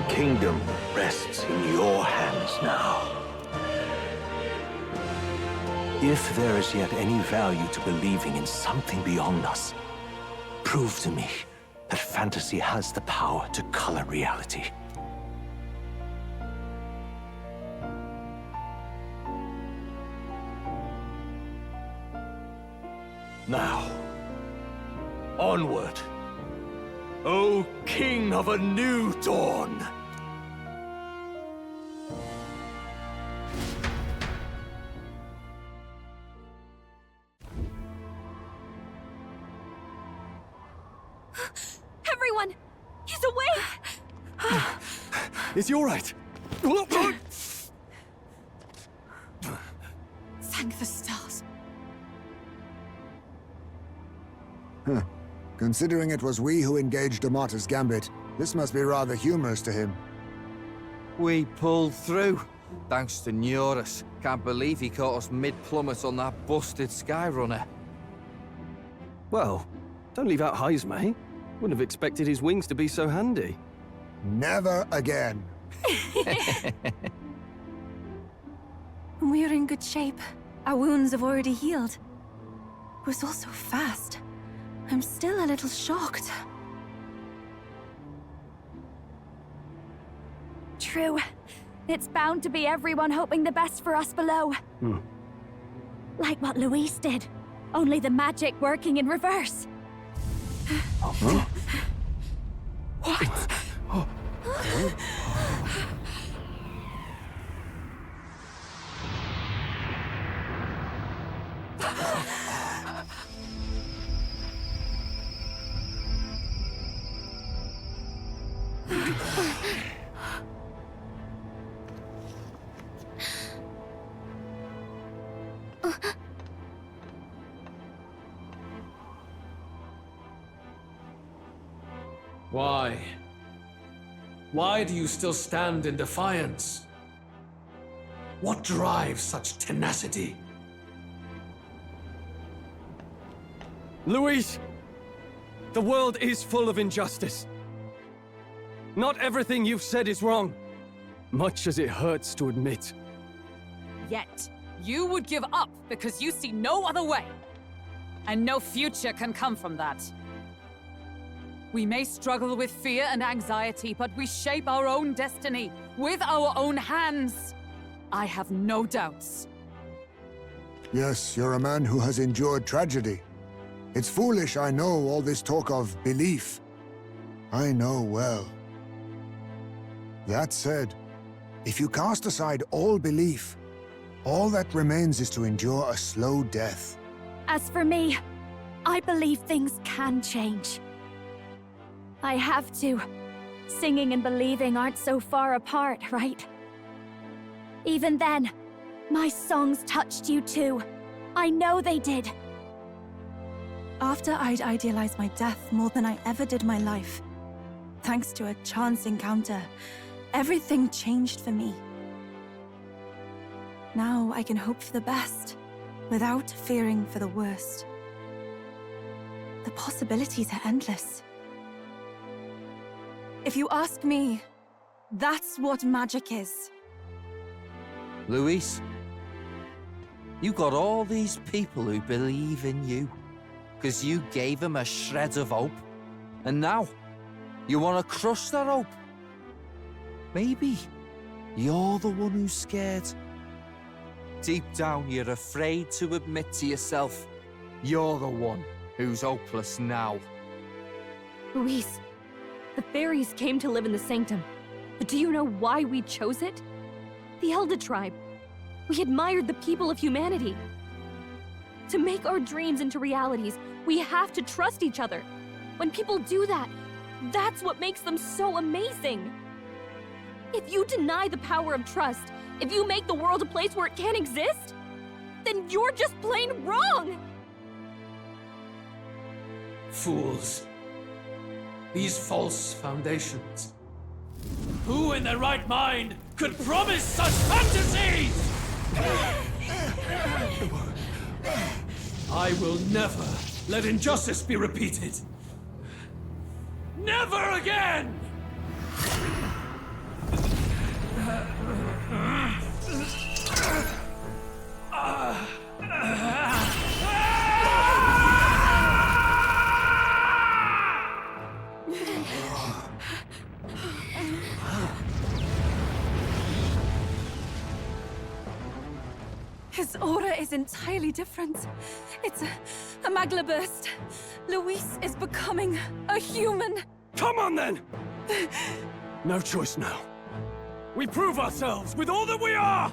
kingdom rests in your hands now. If there is yet any value to believing in something beyond us, prove to me that fantasy has the power to color reality. Now, onward, O King of a new dawn! Everyone! He's awake! Is he all right? Thank the stars. Considering it was we who engaged Amata's gambit, this must be rather humorous to him. We pulled through, thanks to Neurus. Can't believe he caught us mid-plummet on that busted Skyrunner. Well, don't leave out Heismay. Wouldn't have expected his wings to be so handy. Never again. We're in good shape. Our wounds have already healed. It was all so fast. I'm still a little shocked. True. It's bound to be everyone hoping the best for us below. Like what Luis did. Only the magic working in reverse. What? Why? Why do you still stand in defiance? What drives such tenacity? Luis! The world is full of injustice. Not everything you've said is wrong, much as it hurts to admit. Yet, you would give up because you see no other way. And no future can come from that. We may struggle with fear and anxiety, but we shape our own destiny with our own hands. I have no doubts. Yes, you're a man who has endured tragedy. It's foolish, I know, all this talk of belief. I know well. That said, if you cast aside all belief, all that remains is to endure a slow death. As for me, I believe things can change. I have to. Singing and believing aren't so far apart, right? Even then, my songs touched you too. I know they did. After I'd idealized my death more than I ever did my life, thanks to a chance encounter, everything changed for me. Now I can hope for the best, without fearing for the worst. The possibilities are endless. If you ask me, that's what magic is. Luis, you got all these people who believe in you, because you gave them a shred of hope. And now, you want to crush that hope. Maybe you're the one who's scared. Deep down, you're afraid to admit to yourself, you're the one who's hopeless now. Luis, the fairies came to live in the Sanctum. But do you know why we chose it? The Elder Tribe. We admired the people of humanity. To make our dreams into realities, we have to trust each other. When people do that, that's what makes them so amazing. If you deny the power of trust, if you make the world a place where it can't exist, then you're just plain wrong! Fools. These false foundations. Who in their right mind could promise such fantasies? I will never let injustice be repeated. Never again! His aura is entirely different. It's a magla burst. Luis is becoming a human. Come on, then! No choice now. We prove ourselves with all that we are!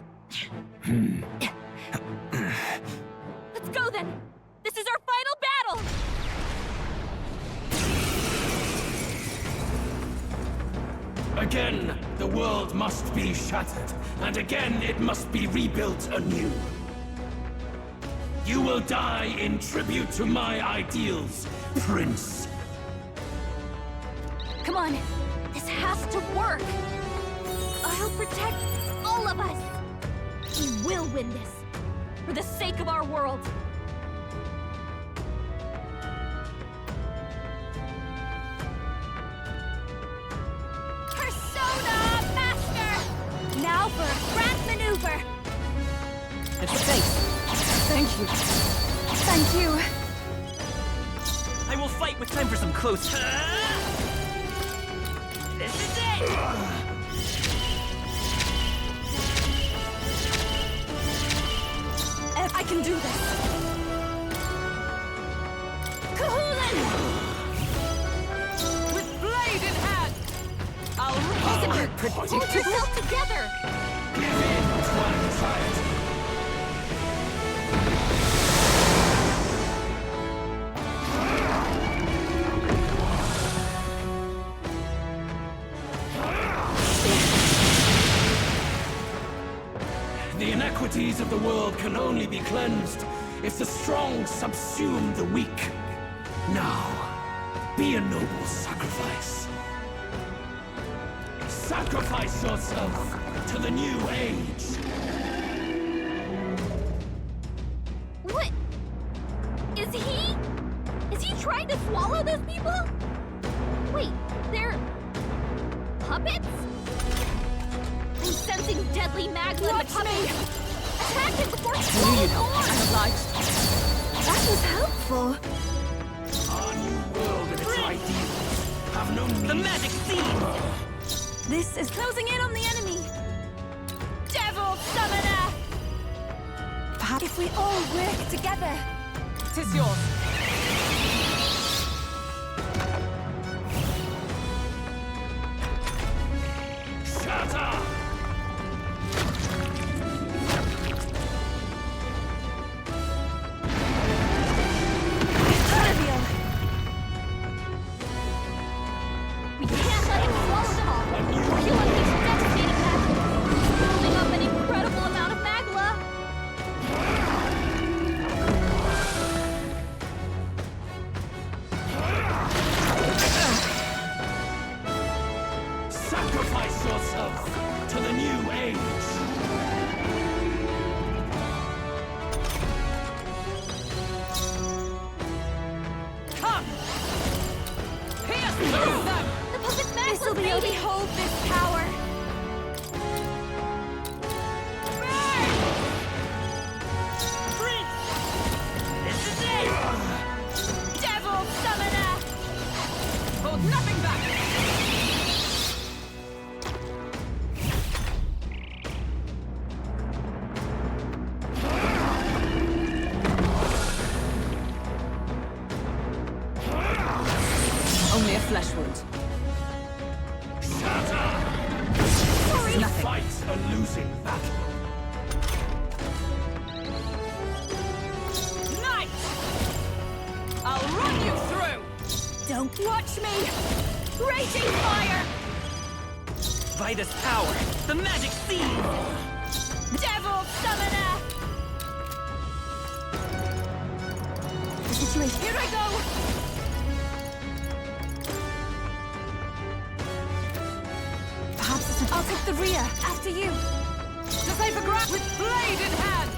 Let's go then! This is our final battle! Again, the world must be shattered, and again it must be rebuilt anew. You will die in tribute to my ideals, Prince. Come on, this has to work! I'll protect all of us! We will win this, for the sake of our world! Persona Master! Now for a grand maneuver! At your face. Thank you. Thank you. I will fight with time for some close. This is it! I can do this. Kahulin! With blade in hand! I'll Hold yourself together! Give in, Twang Triad. The inequities of the world can only be cleansed if the strong subsume the weak. Now, be a noble sacrifice. Sacrifice yourself to the new age. What? Is he trying to swallow those people? Wait, they're... puppets? I'm sensing deadly magma in the puppet. Attack him before he swallows more! I'm obliged. That was helpful. Our new world and its ideals have no need. The magic seed! This is closing in on the enemy. Devil Summoner! Perhaps if we all work together. 'Tis yours. Shatter! Trivial. We can't let him swallow them all! Or he'll unleash devastating magic! He's building up an incredible amount of magma! Sacrifice yourself to the new age. Come! Pierce through them! The puppet's magma, This'll be able to hold this power. This is it! Devil Summoner! Hold nothing back! Only a flesh wound. Shatter! This is nothing. Fight a losing battle. Knight! I'll run you through! Don't watch me! Raging fire! Vitus power! The magic seed! Devil Summoner! The situation. Here I go! Perhaps it's I'll take the rear, after you. To save a grab with blade in hand!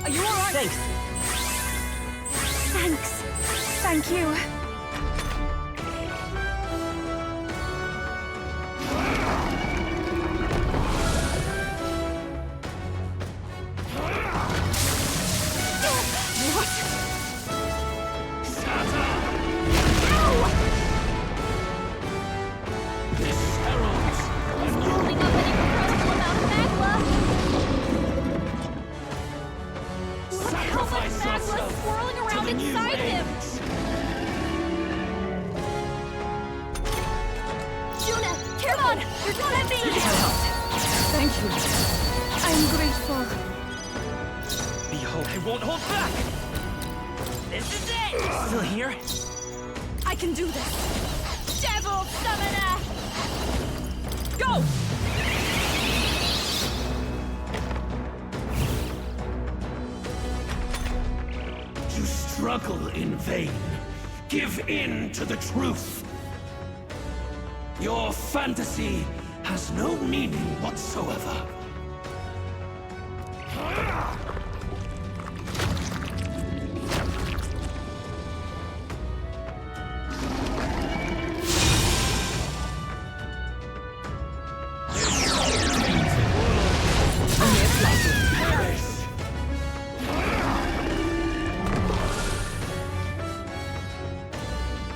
Are you alright? Thanks! Thanks. Thank you. How much Sacrifice magma yourself swirling to around the new inside him? age. Juna, come on! You're gonna be Thank you. I'm grateful. Behold, I won't hold back! This is it! Still here? I can do this. Devil Summoner! Go! You struggle in vain. Give in to the truth. Your fantasy has no meaning whatsoever.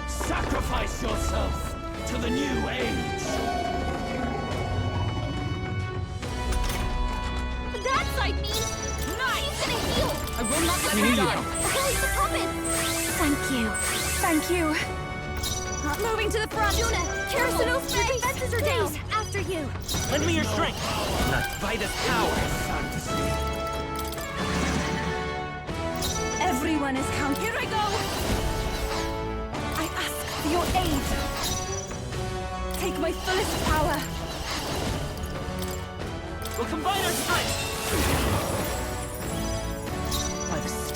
Sacrifice yourself to the new age. That side means he's gonna heal. I will not let you die. Release the puppet. Thank you. Thank you. Moving to the front. Juna, Karasanos, your defenses are down. After you. Lend me your strength! Not by this power! Fantasy. Everyone is counted. Here I go. I ask for your aid. Take my fullest power. We'll combine our strength!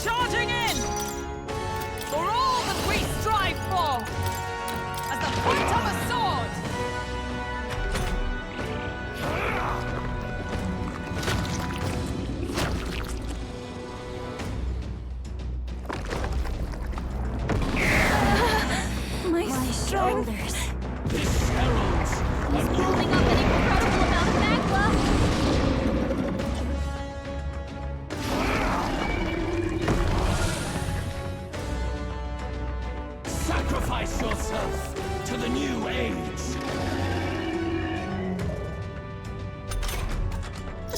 Charging in! For all that we strive for! As the point of a sword! My shoulders. This heralds a new Building up an incredible amount of magma. Sacrifice yourself to the new age.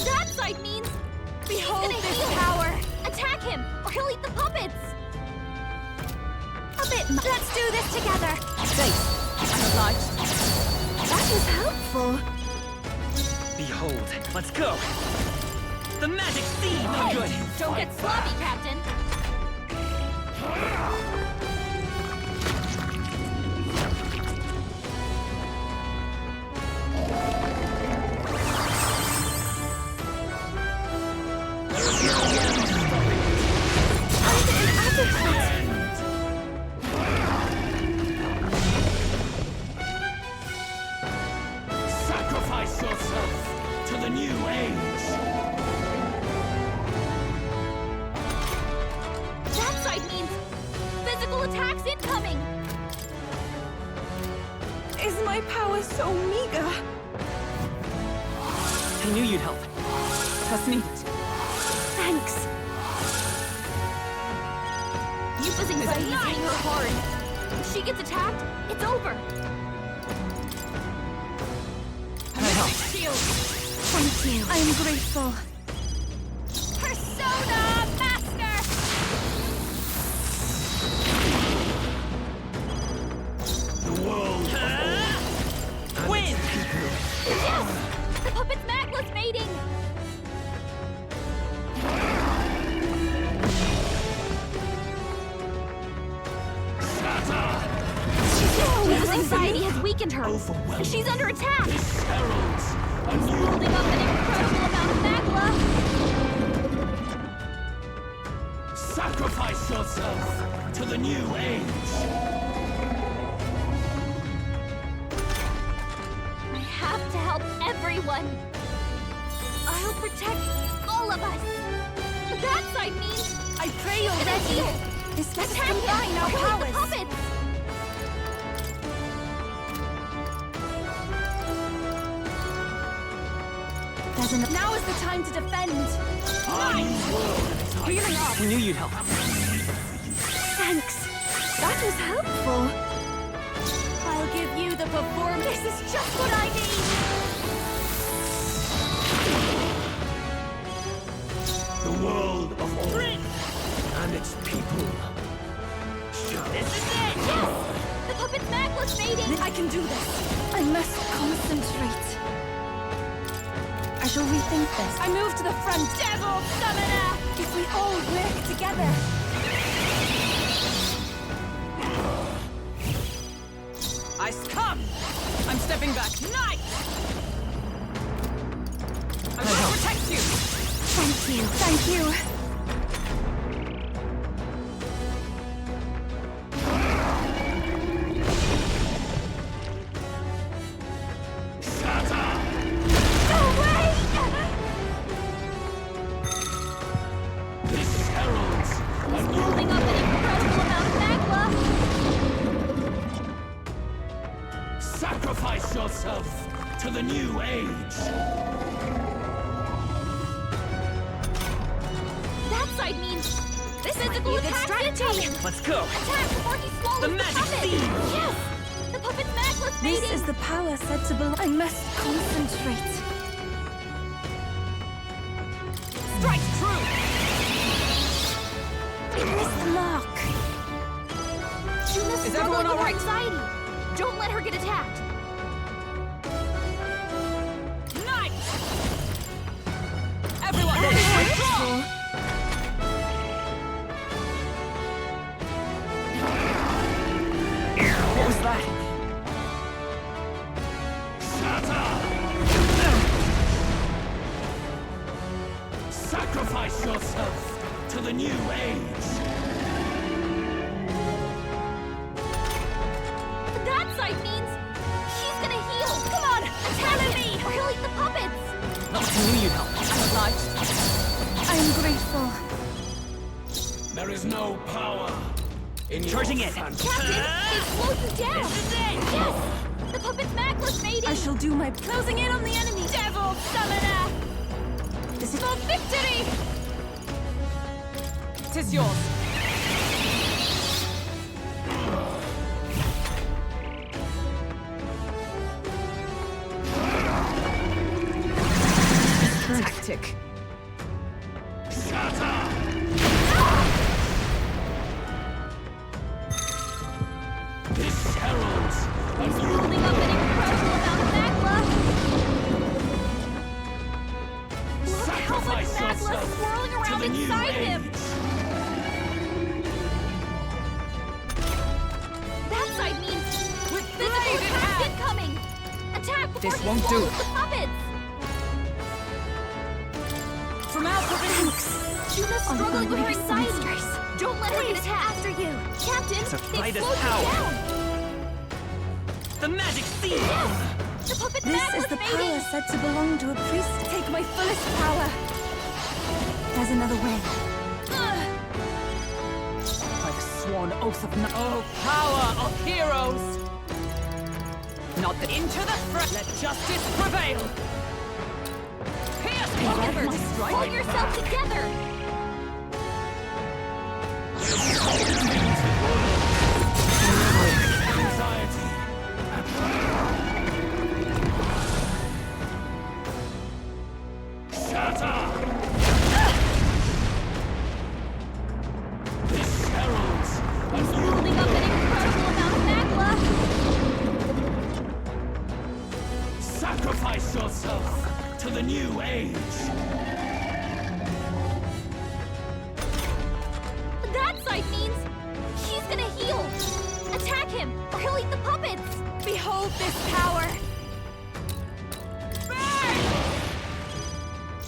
That side means behold this power. Attack him, or he'll eat the puppets. Let's do this together. Safe. I'm obliged. That was helpful. Behold, let's go! The magic seed! No Hey, good! don't get sloppy, Captain. Sacrifice yourself to the new age. That side means physical attacks incoming. Is my power so meager? I knew you'd help. Trust needed. Thanks. Yupa's anxiety is hitting her hard. If she gets attacked, it's over. Shield. Thank you. I am grateful. Persona Master! The world Win! Yes! The puppet's magma's mating! Yupa's anxiety has weakened her. overwhelmed. She's under attack! This heralds a It's new building up an incredible amount of magma! Sacrifice yourself to the new age. I have to help everyone! I'll protect all of us! That side means I pray you'll heal! This must combine our powers! Puppets! Now is the time to defend! Healing up. I knew you'd help. Thanks! That was helpful! I'll give you the performance! This is just what I need! The world of all. must concentrate. I shall rethink this. I move to the front. Devil Summoner! If we all work together. I come! I'm stepping back. Knight! I will protect you! Thank you. Thank you. Sacrifice yourself to the new age. That side means this physical attack incoming. Let's go. Attack before he swallows The magic puppet. seed. Yes, the puppet's necklace fading. This is the power said to belong. I must concentrate. Strike true! Immerse lock. Juna's Is struggling everyone with all her right? anxiety. Don't let her get attacked. Knight! Everyone, withdraw! What was that? Sacrifice yourself to the new age. That side means he's gonna heal. Come on, attack me, or he'll eat the puppets. I knew you'd help. I'm obliged. I'm grateful. There is no power in Charging your in. fantasy. Captain, it slows you down. This is it. Yes, the puppet's necklace fading. I shall do my closing in on the enemy. Devil Summoner. This is For victory. It is yours. Tactic. This heralds a He's new holding up an incredible amount of magma. Look how much Sacrifice magma is yourself swirling to around the new inside him. age. That side means With physical blade in attack hand. incoming. Attack before This he won't do. swallows the puppets. From our provisions. Juna's struggling with her anxiety. Don't let her get attacked. After you. Captain, To they fight us slowed you power. down. The magic seed. Yes! The puppet's necklace fading. said to belong to a priest. Take my fullest power. There's another way. By the sworn oath of oh, power of heroes! Not the into the front. Let justice prevail. Pierce Remember, my strike. pull yourself together. Anxiety. Shatter! This heralds a He's new holding up an incredible amount of magma. Sacrifice yourself to the new age. That side means he's gonna heal. Attack him, or he'll eat the puppets. Behold this power.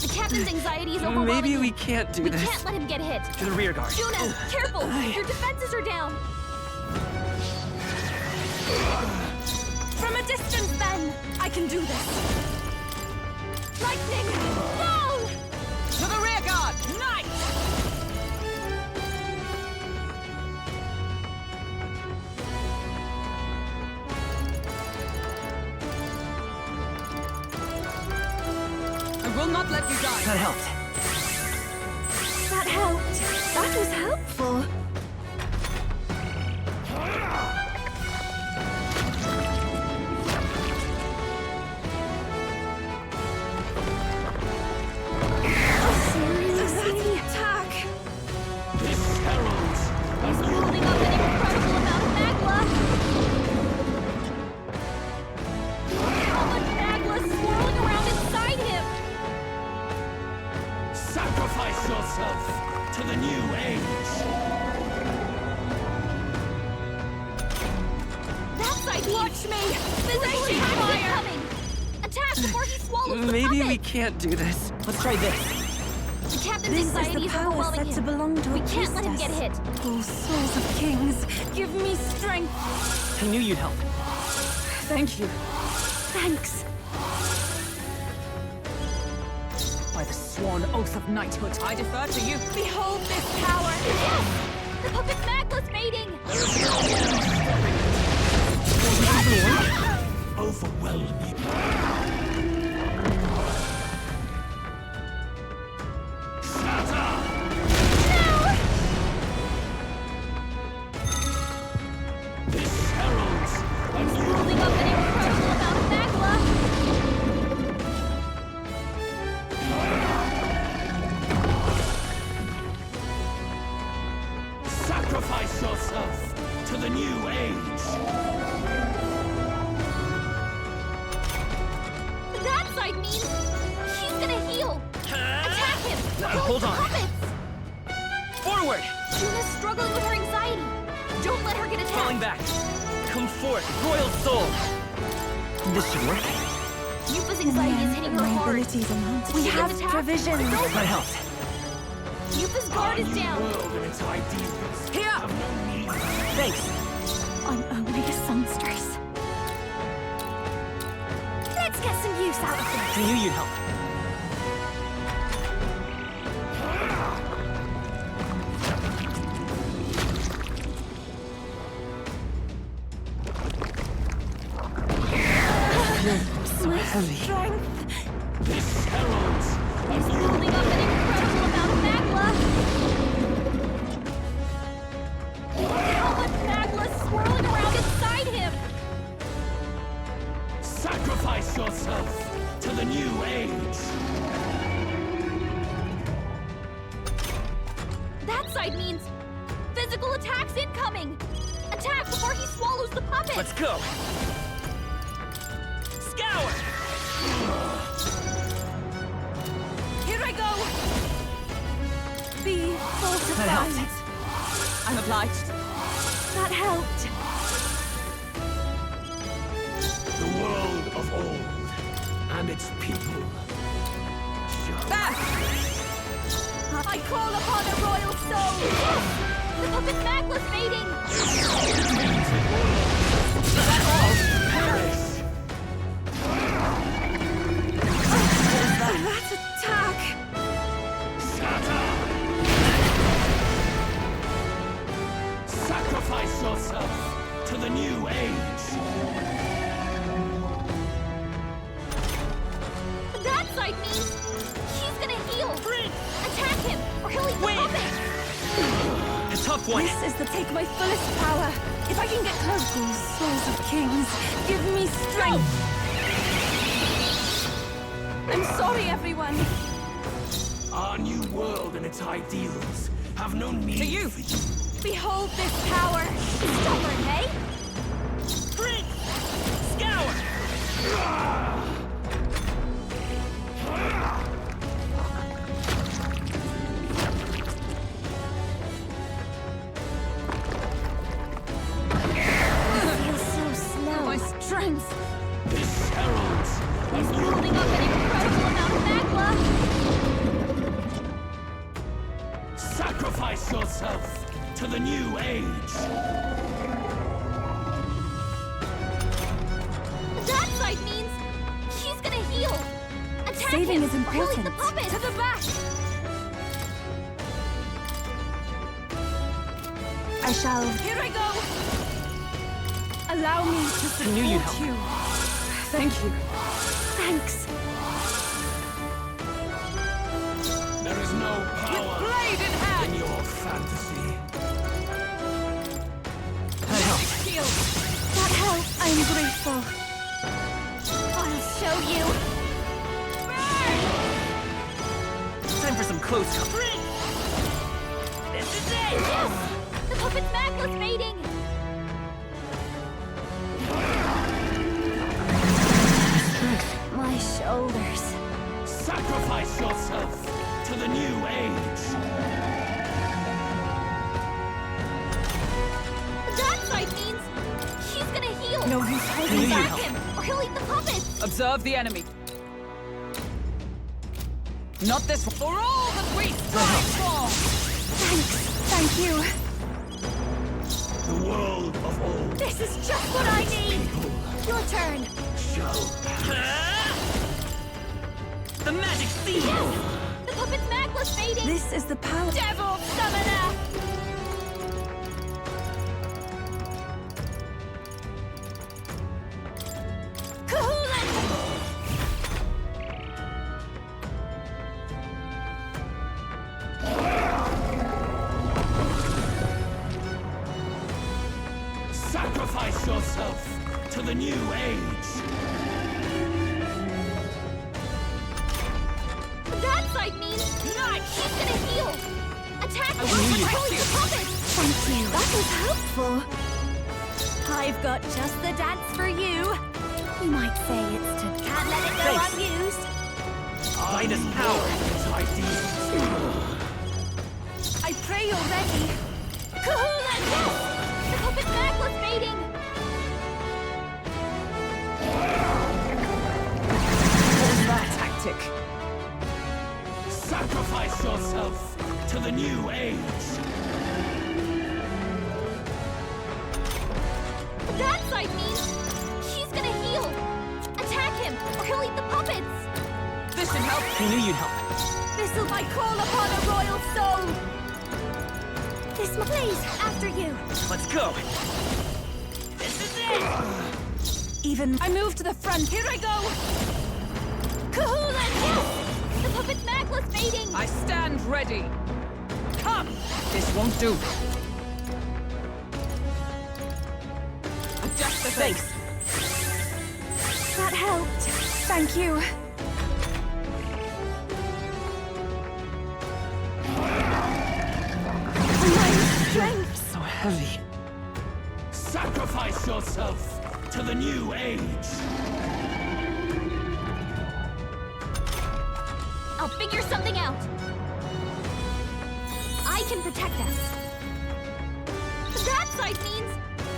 The captain's anxiety is overwhelming. Maybe we him. can't do We this. can't let him get hit. To the rear guard. Juna, careful! Your defenses are down. From a distance, then. I can do this. Lightning! Fall! To the rear guard! Knight! I will not let you die. That helped. That helped. That was helpful. Attack! This heralds a He's new holding up an incredible amount of magma. to the new age. That side, watch me! Physical attack incoming! Attack before he swallows the Maybe we puppet! can't do this. Let's try this. The captain's This is anxiety the is power overwhelming said to him. belong to a We can't let him get priestess. hit. Oh, souls of kings, give me strength. I knew you'd help. Thank you. Thanks. By the sworn oath of knighthood, I defer to you. Behold this power! Yes! The puppet's Magless mating! Overwhelming. This heralds a new Building up an incredible amount of magma! sacrifice yourself to the new age. That side means he's gonna heal! Attack him! Hold on. Puppets! Forward! Juna's struggling with her anxiety. Don't let her get attacked. Falling back. Come forth, royal soul. This should work. Yupa's anxiety is hitting her My hard. abilities amount. We She have gets attacked. provisions. It's over. That helped. Yupa's guard is New down. world and its ideals Here! have no need. Thanks. I'm only a songstress. Let's get some use out of this. I knew you'd help. So heavy. This heralds He's building up an incredible amount of magma. Look at how much magma is swirling around inside him. sacrifice yourself to the new age. That side means physical attacks incoming. Attack before he swallows the puppet. Let's go. Scour! Here I go. Be That helped. fortified. I'm obliged. That helped. The world of old and its people. Back! I call upon a royal soul. The puppet Magless mating. Perish! That attack. Shatter! Sacrifice yourself to the new age. That side means he's gonna heal. Attack him, or he'll eat the puppet. A tough one. This is to take my fullest power. If I can get close, oh, souls of kings, give me strength. I'm sorry, everyone. Our new world and its ideals have no need To you. for you. Behold this power. Stubborn, hey? Scour! Feels so slow. My strength. This heralds He's building up an incredible amount of magma. sacrifice yourself to the new age. That side means he's gonna heal. Attack Saving him, is or he'll eat the important. puppet. To the back. I shall Here I go. allow me to I knew you'd support help. you. Thank you. Thanks. There is no power Blade in hand! in your fantasy. That helped. Shield! That helps. I'm grateful. I'll show you. Time for some close comfort. This is it. Yes. The puppet's Magless mating. My shoulders. Sacrifice yourself to the new age. heal! No use holding Attack back. him, or he'll eat the puppets! Observe the enemy. Not this one. For all that we strive for! Thank you. The world of old This is just what I need! Your turn! shall The magic seed! The puppet's magless fading! This is the power. Devil Summoner! Kahoolan! sacrifice yourself to the new age. That side means he's gonna heal! Attack him! knew you'd Holy have the puppets! Thank you. That was helpful. I've got just the dance for you. You might say it's to can't let it go unused. Minus power! I pray you're ready. Kahoolan! Yes! The puppet's magless fading! What was that tactic? Sacrifice yourself to the new age. That side means he's gonna heal. Attack him, or he'll eat the puppets. This should help. I knew you'd help. This'll my call upon a royal soul. This, please, after you. Let's go! This is it! Even I move to the front. Here I go. Kahoolan! Yes! The puppet's magless fading. I stand ready. Come! This won't do. Adjust the face. That helped. Thank you. My strength. So heavy. Sacrifice yourself to the new age. I'll figure something out. I can protect us. That side means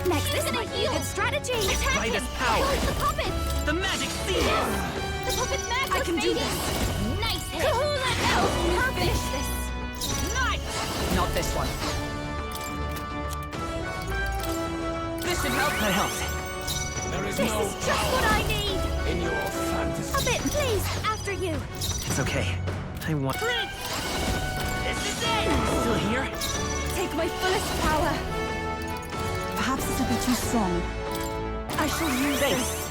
next this might be a good strategy. Attack Right him. as power. Kill the puppets. The magic seed! The puppet's magless I can do fading. this. Nice hit. Kahoolan! No, finish this. Nice! Not this one. This should help. That helped. There is This no is just what power I need. in your fantasy. A bit, please, after you. It's okay. I want... This is it! Still here? Take my fullest power. perhaps it's a bit too strong. I shall use this.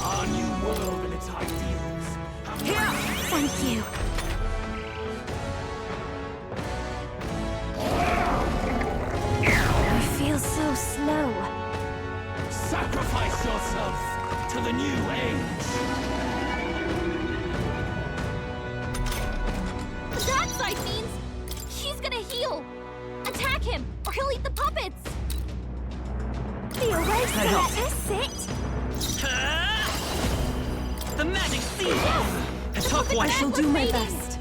Our new world and its ideals have Here! Thank you. I feel so slow. sacrifice yourself to the new age. That side means he's gonna heal. Attack him, or he'll eat the puppets. Feel right, so let us sit. The magic seed! A tough one. I shall do my best.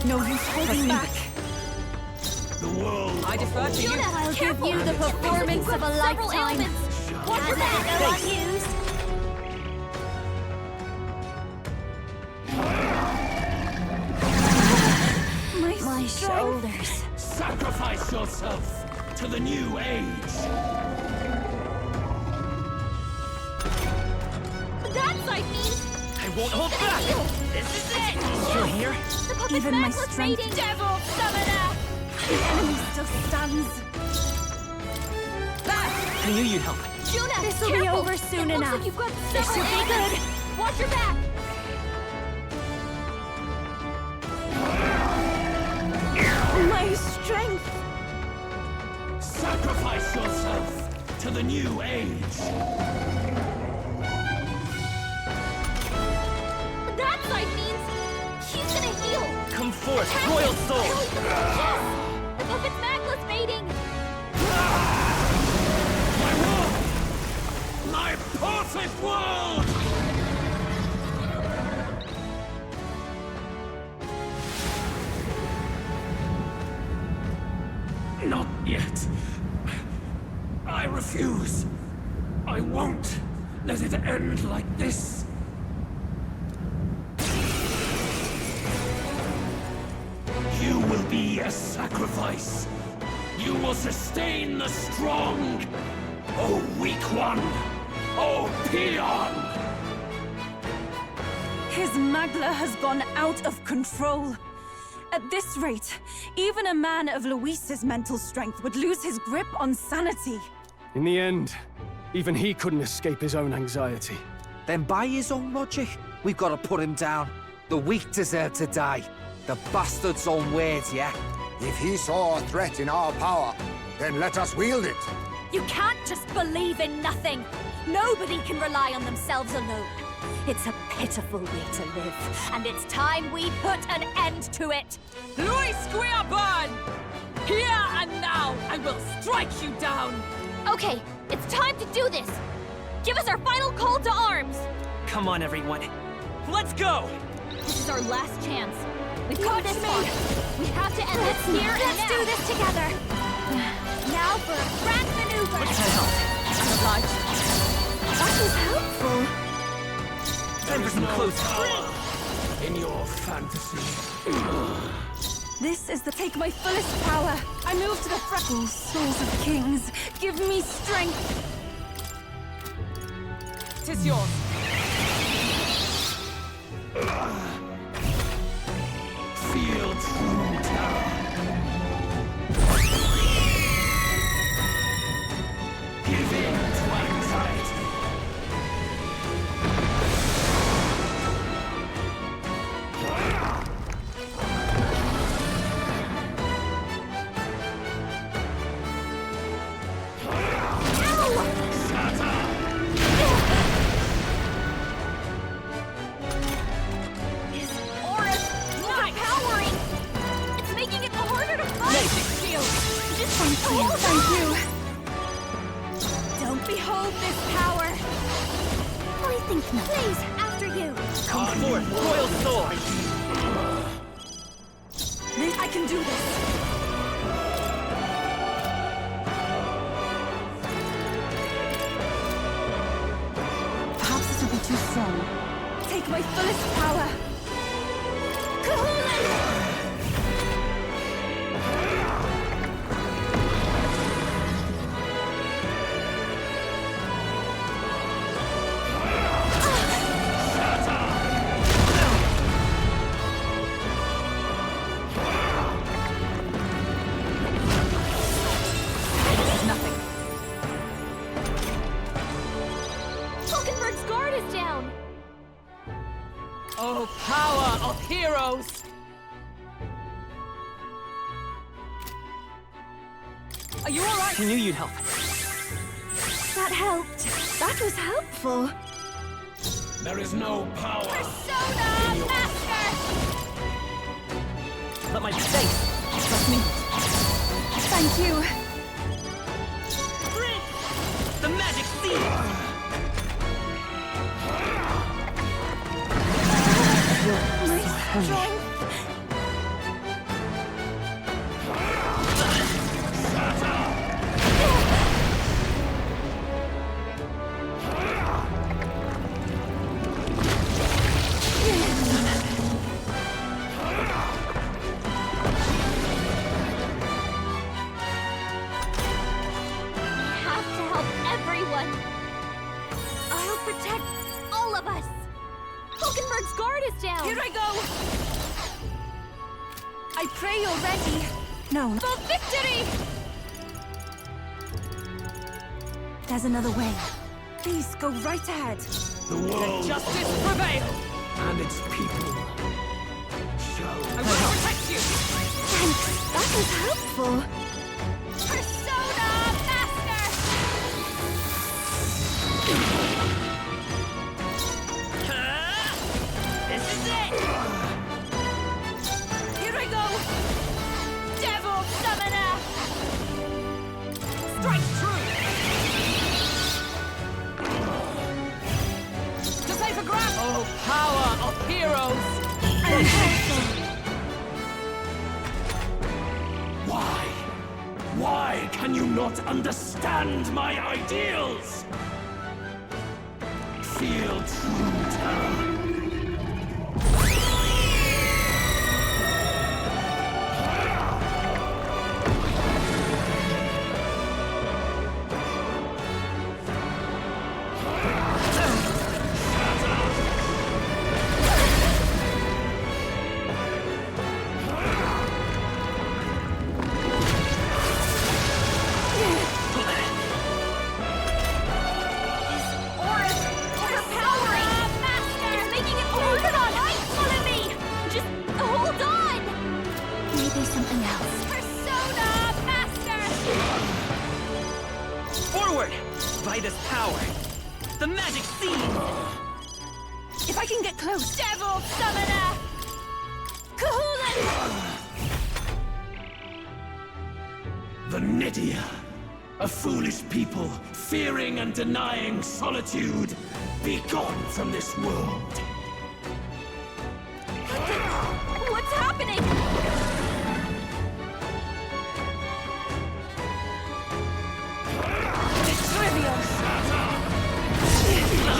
No use holding back. The world I defer to you. I'll give you the performance of a lifetime. Watch your back, go unused. My shoulders. sacrifice yourself to the new age. That side means I won't hold back! heal. This is it! Still here? The puppet's Even my back was strength- fading. Devil Summoner! The enemy still stands. I knew you'd help. Juna, This'll be over soon it enough. Looks like you've got This several should be ailments. Watch your back. My strength. Sacrifice yourself to the new age. That side means he's gonna heal. Come forth, Attack royal him. soul! Yes! The puppet's magless fading. My world! My perfect world! Not yet. I refuse. I won't let it end like this. You will be a sacrifice. You will sustain the strong. Oh, weak one. Oh, peon. His magla has gone out of control. At this rate, even a man of Luis's mental strength would lose his grip on sanity. In the end, even he couldn't escape his own anxiety. Then by his own logic, we've got to put him down. The weak deserve to die. The bastard's own words, yeah? If he saw a threat in our power, then let us wield it. You can't just believe in nothing. Nobody can rely on themselves alone. It's a pitiful way to live, and it's time we put an end to it. Luis Guiaban! Here and now, I will strike you down! Okay, it's time to do this. Give us our final call to arms. Come on, everyone. Let's go! This is our last chance. We've come this far. We have to end this here and now. Let's do this together. Now for a grand maneuver. What's that help? I'm obliged. That was helpful. Time for some close power in your fantasy. This is the take my fullest power. I move to the freckles, souls of kings. Give me strength. 'Tis yours. Feel true terror. Give in to anxiety. His aura's overpowering. It's making it harder to fight. Just thank you. Don't behold this power. I think not. Please, after you. Come forth, royal soul! I can do this. Perhaps this will be too strong. Take my fullest power. Hulkenberg's guard is down. Oh, power of heroes! Are you alright? I knew you'd help. That helped. That was helpful. There is no power. Persona Master! Let my face. Trust me. Thank you. The magic seed! My strength. Have to help everyone. I'll protect all of us. Hulkenberg's guard is down. Here I go. I pray you're ready. No. For victory! There's another way. Please go right ahead. The world Justice prevail! and its people shall I will protect you! Thanks. That was helpful. Persona Master! This is it! Here I go. Devil Summoner! Strike true! To save a grab! Oh, power of heroes! Why can you not understand my ideals? Feel true terror. By this power, the magic seed! If I can get close. Devil Summoner! Kahoolan! The Nidia, a foolish people, fearing and denying solitude, be gone from this world. What's happening?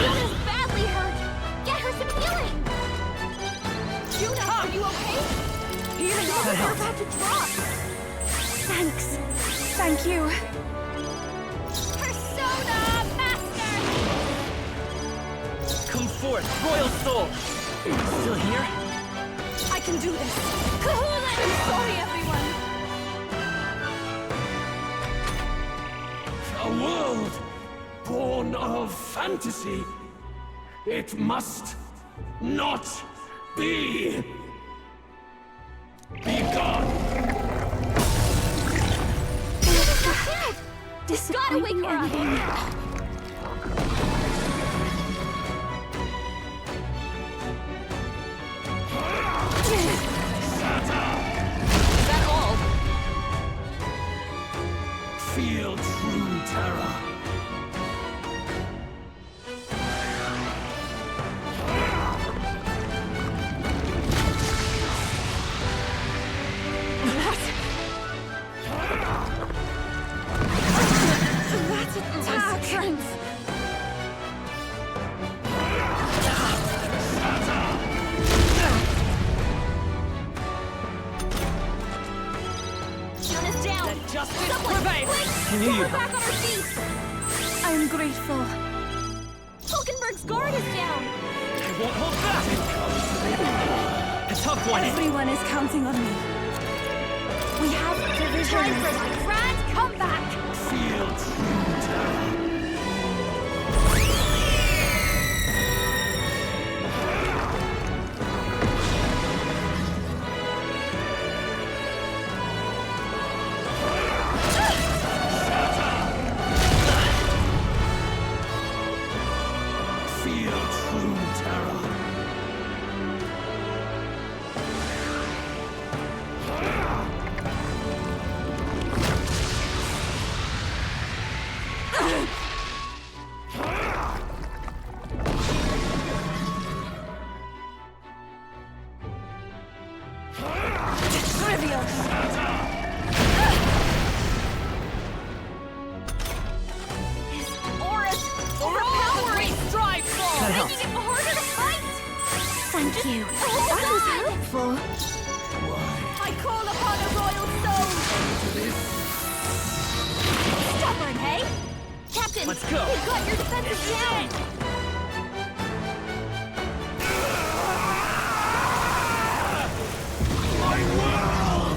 Juna's badly hurt! Get her some healing! Juna, are you okay? Healing, you're about to drop! Thanks. Thank you. Persona Master! Come forth, Royal Soul! Still here? I can do this. Kahoolan! I'm sorry, everyone. A world born of fantasy. It must not be. Be gone. This gotta wake her up! Is that all? Feel true terror. Juna's down! Justice Someone, prevails! quick! Get her back on her feet! I'm grateful. Hulkenberg's guard is down! I won't hold back! A tough one! Everyone is counting on me. We have Time divisions. for my grand comeback! Feel true terror. Feel true terror. Trivial. His aura's overpowering! Strive for! Making it harder to fight! Thank you. That was helpful. Why? I call upon a royal soul! Stubborn, hey? Captain, Let's go. we've got your defenses down! My world!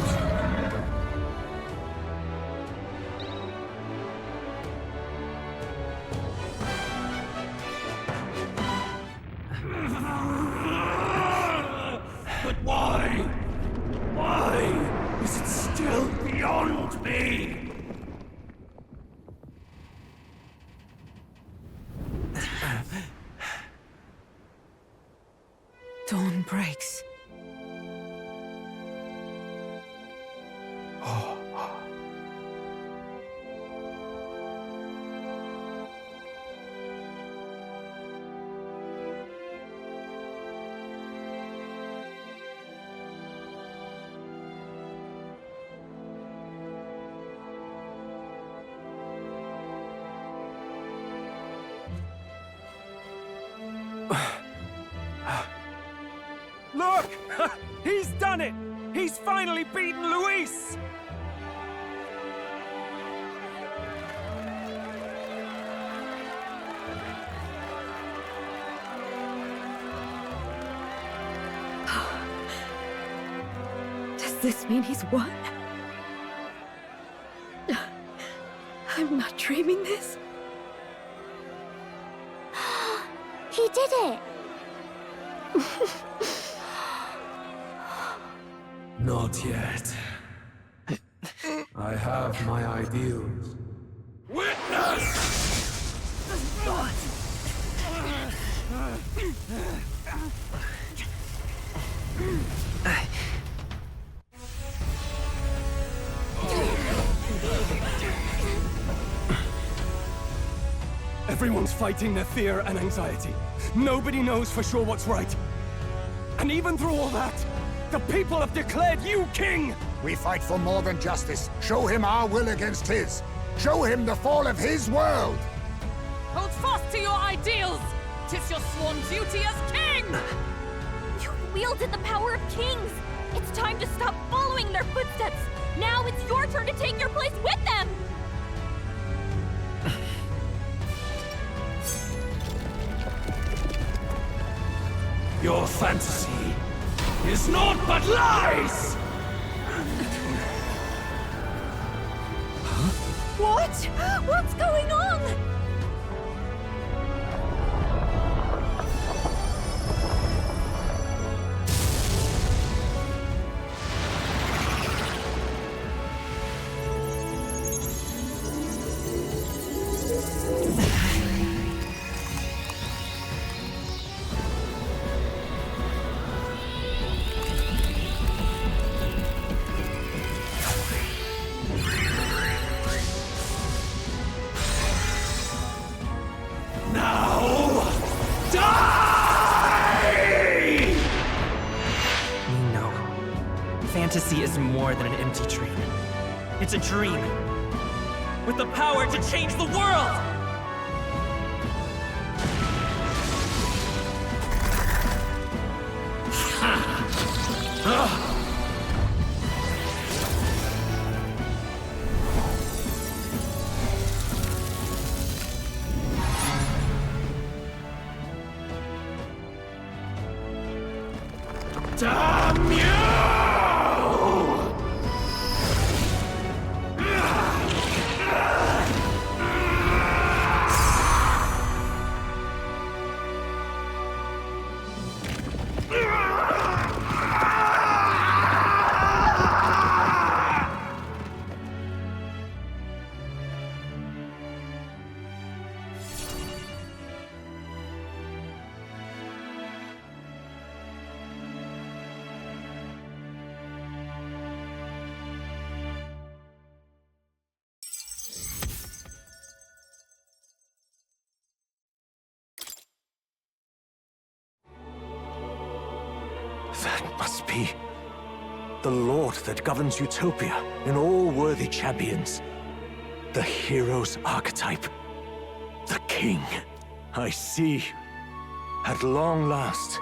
But why? Why is it still beyond me? Dawn breaks. Luis! Does this mean he's won? I'm not dreaming this. He did it! Not yet. I have my ideals. Witness! Everyone's fighting their fear and anxiety. Nobody knows for sure what's right. And even through all that, the people have declared you king! We fight for more than justice. Show him our will against his. Show him the fall of his world! Hold fast to your ideals! 'Tis your sworn duty as king! You wielded the power of kings! It's time to stop following their footsteps! Now it's your turn to take your place with them! Your fantasy is naught but lies! What? What's going on? Fantasy is more than an empty dream. It's a dream with the power to change the world! Damn you! That must be the Lord that governs Utopia in all worthy champions. The hero's archetype. The king. I see. At long last,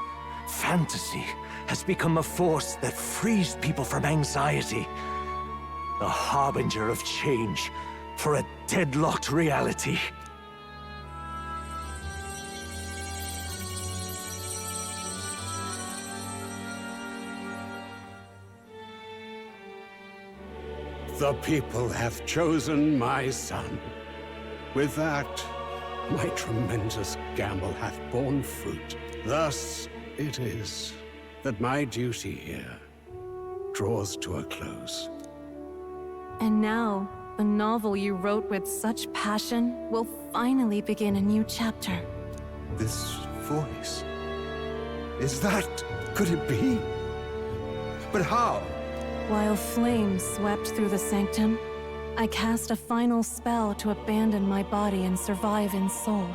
fantasy has become a force that frees people from anxiety. A harbinger of change for a deadlocked reality. The people have chosen my son. With that, my tremendous gamble hath borne fruit. Thus it is that my duty here draws to a close. And now, the novel you wrote with such passion will finally begin a new chapter. This voice... could it be? But how? While flames swept through the sanctum, I cast a final spell to abandon my body and survive in soul.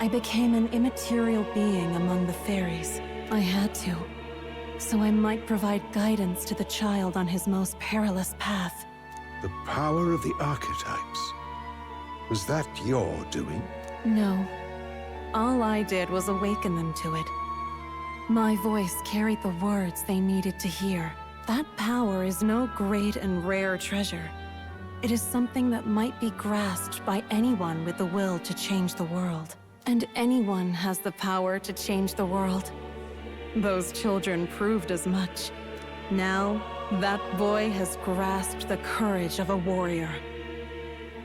I became an immaterial being among the fairies. I had to, so I might provide guidance to the child on his most perilous path. The power of the archetypes. Was that your doing? No. All I did was awaken them to it. My voice carried the words they needed to hear. That power is no great and rare treasure. It is something that might be grasped by anyone with the will to change the world. And anyone has the power to change the world. Those children proved as much. Now, that boy has grasped the courage of a warrior.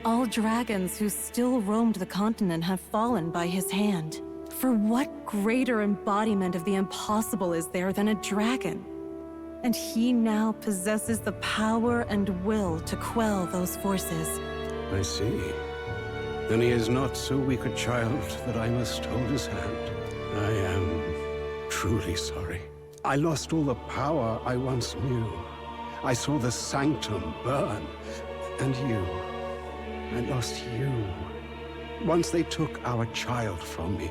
All dragons who still roamed the continent have fallen by his hand. For what greater embodiment of the impossible is there than a dragon? And he now possesses the power and will to quell those forces. I see. Then he is not so weak a child that I must hold his hand. I am truly sorry. I lost all the power I once knew. I saw the sanctum burn. And you. I lost you. Once they took our child from me,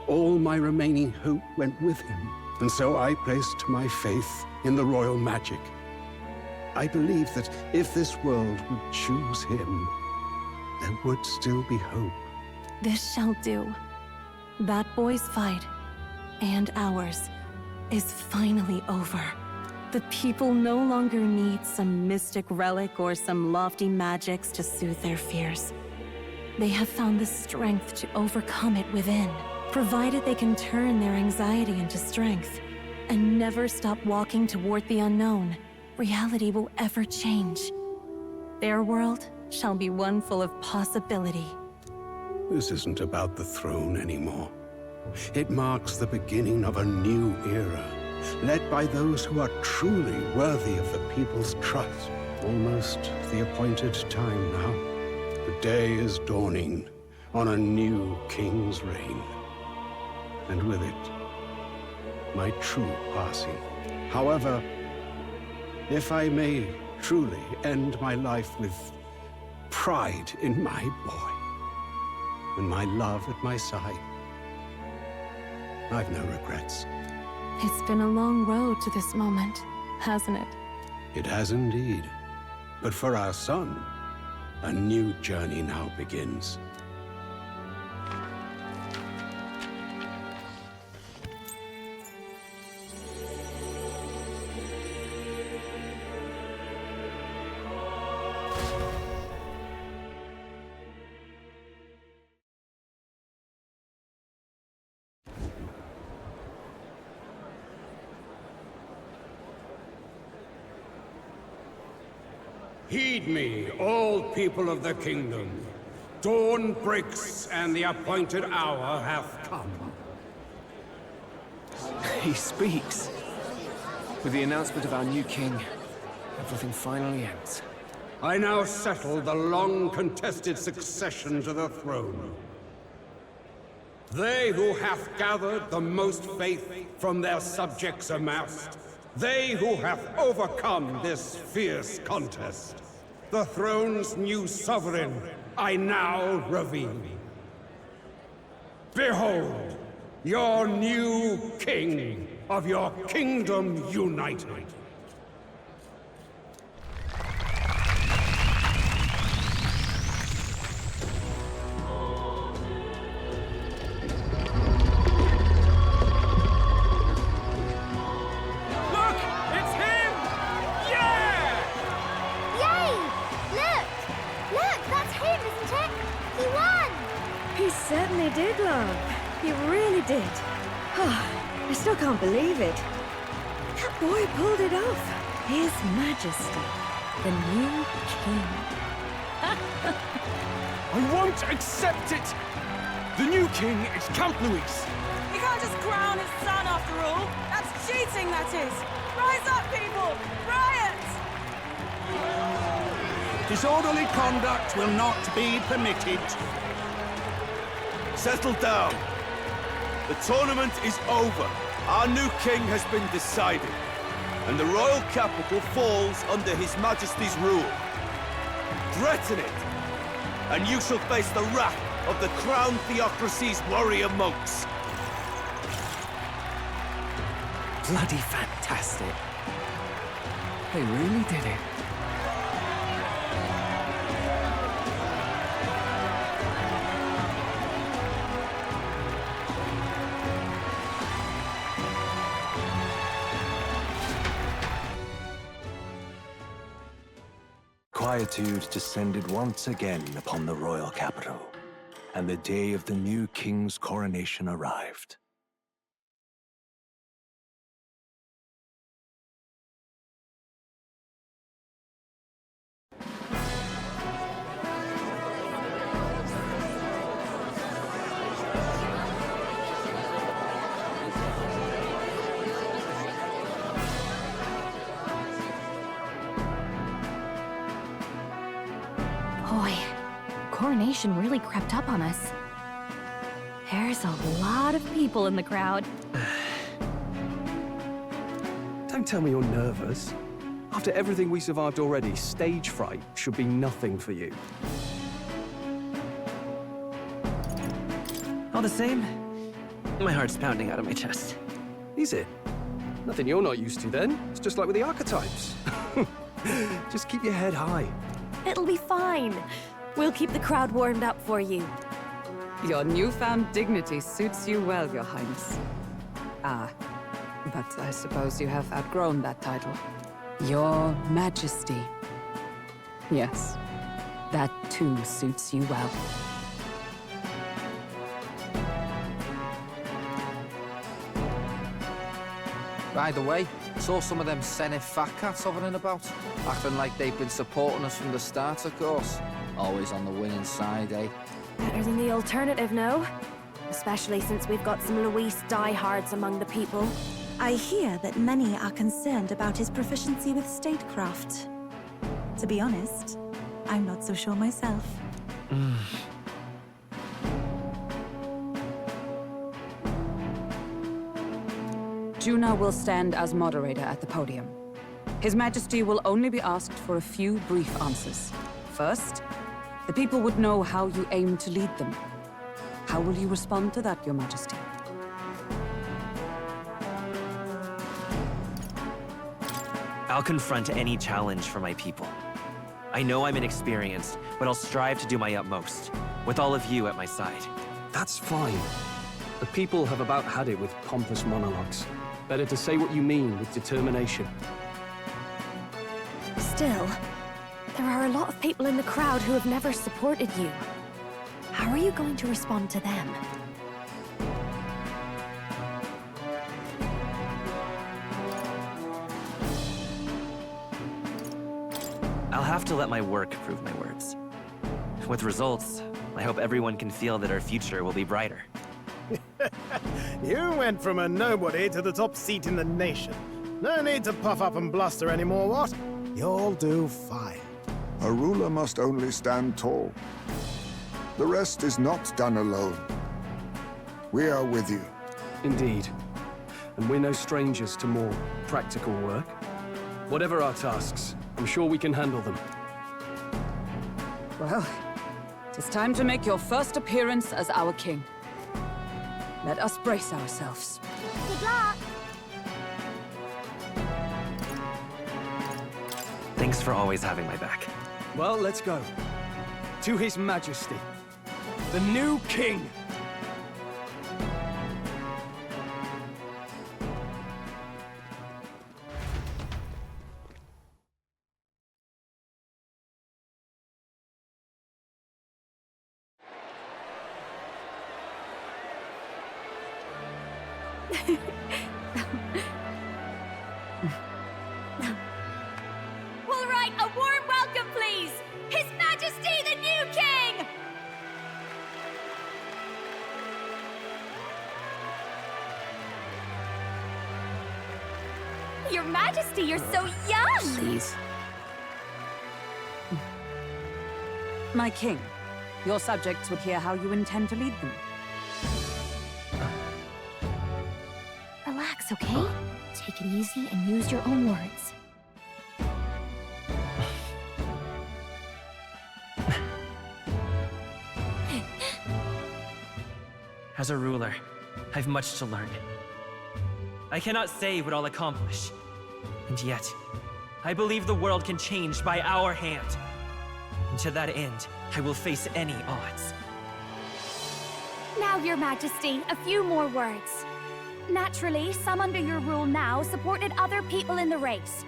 all my remaining hope went with him. And so I placed my faith in the royal magic. I believe that if this world would choose him, there would still be hope. This shall do. That boy's fight, and ours, is finally over. The people no longer need some mystic relic or some lofty magics to soothe their fears. They have found the strength to overcome it within. Provided they can turn their anxiety into strength and never stop walking toward the unknown, reality will ever change. Their world shall be one full of possibility. This isn't about the throne anymore. It marks the beginning of a new era, led by those who are truly worthy of the people's trust. Almost the appointed time now. The day is dawning on a new king's reign. And with it, my true passing. However, if I may truly end my life with pride in my boy, and my love at my side, I've no regrets. It's been a long road to this moment, hasn't it? It has indeed. But for our son, a new journey now begins. Heed me, all people of the kingdom. Dawn breaks, and the appointed hour hath come. He speaks. With the announcement of our new king, everything finally ends. I now settle the long-contested succession to the throne. They who hath gathered the most faith from their subjects amassed, they who have overcome this fierce contest, the throne's new sovereign, I now reveal. Behold, your new king of your kingdom united. Certainly did, love. He really did. I still can't believe it. That boy pulled it off. His Majesty, the new king. I won't accept it! The new king is Camp Luis. You can't just crown his son after all. That's cheating, that is. Rise up, people! Riot! Disorderly conduct will not be permitted. Settle down. The tournament is over. Our new king has been decided, and the royal capital falls under His Majesty's rule. Threaten it, and you shall face the wrath of the crown theocracy's warrior monks. Bloody fantastic. They really did it. quietude descended once again upon the royal capital, and the day of the new king's coronation arrived. Boy, coronation really crept up on us. There's a lot of people in the crowd. Don't tell me you're nervous. After everything we survived already, stage fright should be nothing for you. All the same, my heart's pounding out of my chest. Is it? Nothing you're not used to then. It's just like with the archetypes. Just keep your head high. It'll be fine. We'll keep the crowd warmed up for you. Your newfound dignity suits you well, Your Highness. Ah, but I suppose you have outgrown that title. Your Majesty. Yes, that too suits you well. By the way, saw some of them Senate fat cats hovering about, acting like they've been supporting us from the start, of course. Always on the winning side, eh? Better than the alternative, no? Especially since we've got some Luis diehards among the people. I hear that many are concerned about his proficiency with statecraft. To be honest, I'm not so sure myself. Juna will stand as moderator at the podium. His Majesty will only be asked for a few brief answers. First, the people would know how you aim to lead them. How will you respond to that, Your Majesty? I'll confront any challenge for my people. I know I'm inexperienced, but I'll strive to do my utmost, with all of you at my side. That's fine. The people have about had it with pompous monologues. Better to say what you mean with determination. Still, there are a lot of people in the crowd who have never supported you. How are you going to respond to them? I'll have to let my work prove my words. With results, I hope everyone can feel that our future will be brighter. You went from a nobody to the top seat in the nation. No need to puff up and bluster anymore, what? You'll do fine. A ruler must only stand tall. The rest is not done alone. We are with you. Indeed. And we're no strangers to more practical work. Whatever our tasks, I'm sure we can handle them. Well, it's time to make your first appearance as our king. Let us brace ourselves. Good luck! Thanks for always having my back. Well, let's go. To His Majesty, the new king! We'll write a warm welcome, please! His Majesty the new king! Your Majesty, you're so young! Please. My king, your subjects would hear how you intend to lead them. Relax, okay? Take it easy and use your own words. As a ruler, I've much to learn. I cannot say what I'll accomplish. And yet, I believe the world can change by our hand. And to that end, I will face any odds. Now, Your Majesty, a few more words. Naturally, some under your rule now supported other people in the race.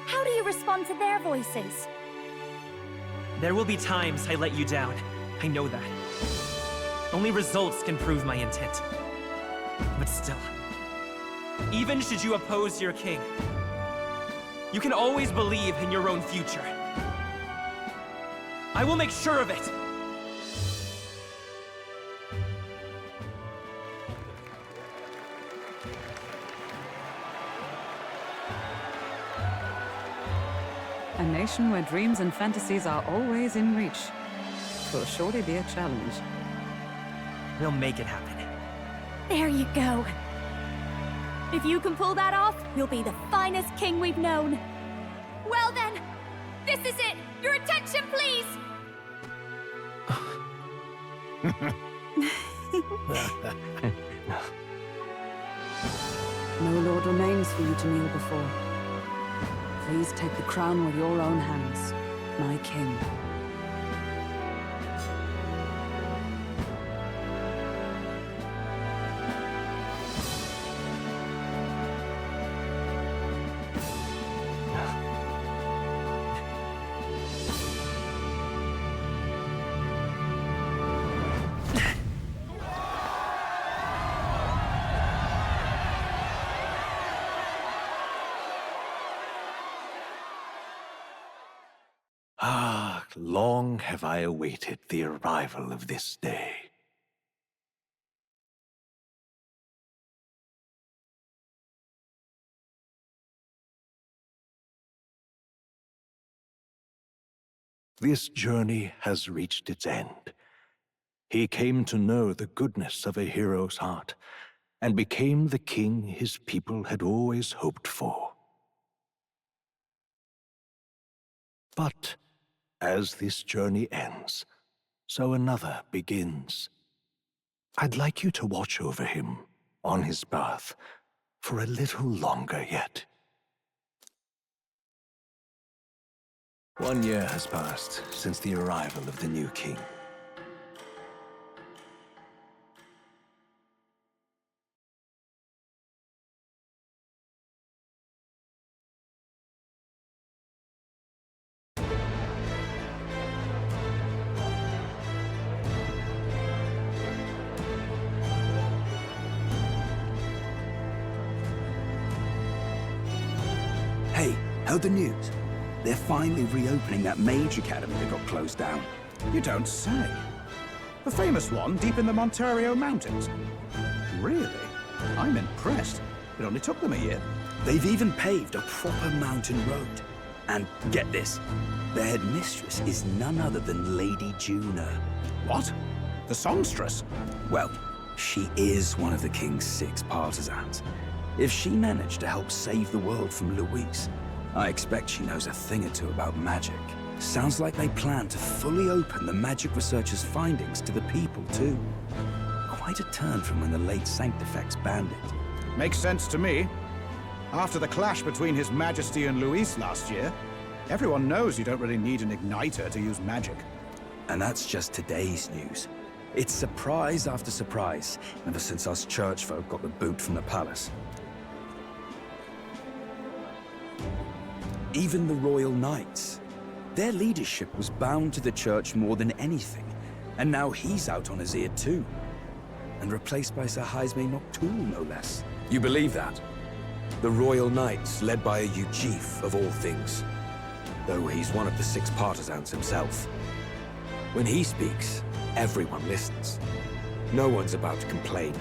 How do you respond to their voices? There will be times I let you down. I know that. Only results can prove my intent. But still, even should you oppose your king, you can always believe in your own future. I will make sure of it! A nation where dreams and fantasies are always in reach. Will surely be a challenge. We'll make it happen. There you go. If you can pull that off, you'll be the finest king we've known. Well then, this is it! Your attention, please! No lord remains for you to kneel before. Please take the crown with your own hands, my king. Ah, long have I awaited the arrival of this day. This journey has reached its end. He came to know the goodness of a hero's heart, and became the king his people had always hoped for. But as this journey ends, so another begins. I'd like you to watch over him on his path for a little longer yet. 1 year has passed since the arrival of the new king. Hey, heard the news? They're finally reopening that mage academy that got closed down. You don't say. The famous one deep in the Montario Mountains. Really? I'm impressed. It only took them a year. They've even paved a proper mountain road. And get this, their headmistress is none other than Lady Juna. What? The songstress? Well, she is one of the king's 6 partisans. If she managed to help save the world from Luis, I expect she knows a thing or two about magic. Sounds like they plan to fully open the magic researcher's findings to the people, too. Quite a turn from when the late Sanctifex banned it. Makes sense to me. After the clash between His Majesty and Luis last year, everyone knows you don't really need an igniter to use magic. And that's just today's news. It's surprise after surprise, ever since us church folk got the boot from the palace. Even the Royal Knights. Their leadership was bound to the church more than anything, and now he's out on his ear too. And replaced by Sir Heismay Noctoul, no less. You believe that? The Royal Knights, led by a Uchief of all things. Though he's one of the 6 partisans himself. When he speaks, everyone listens. No one's about to complain.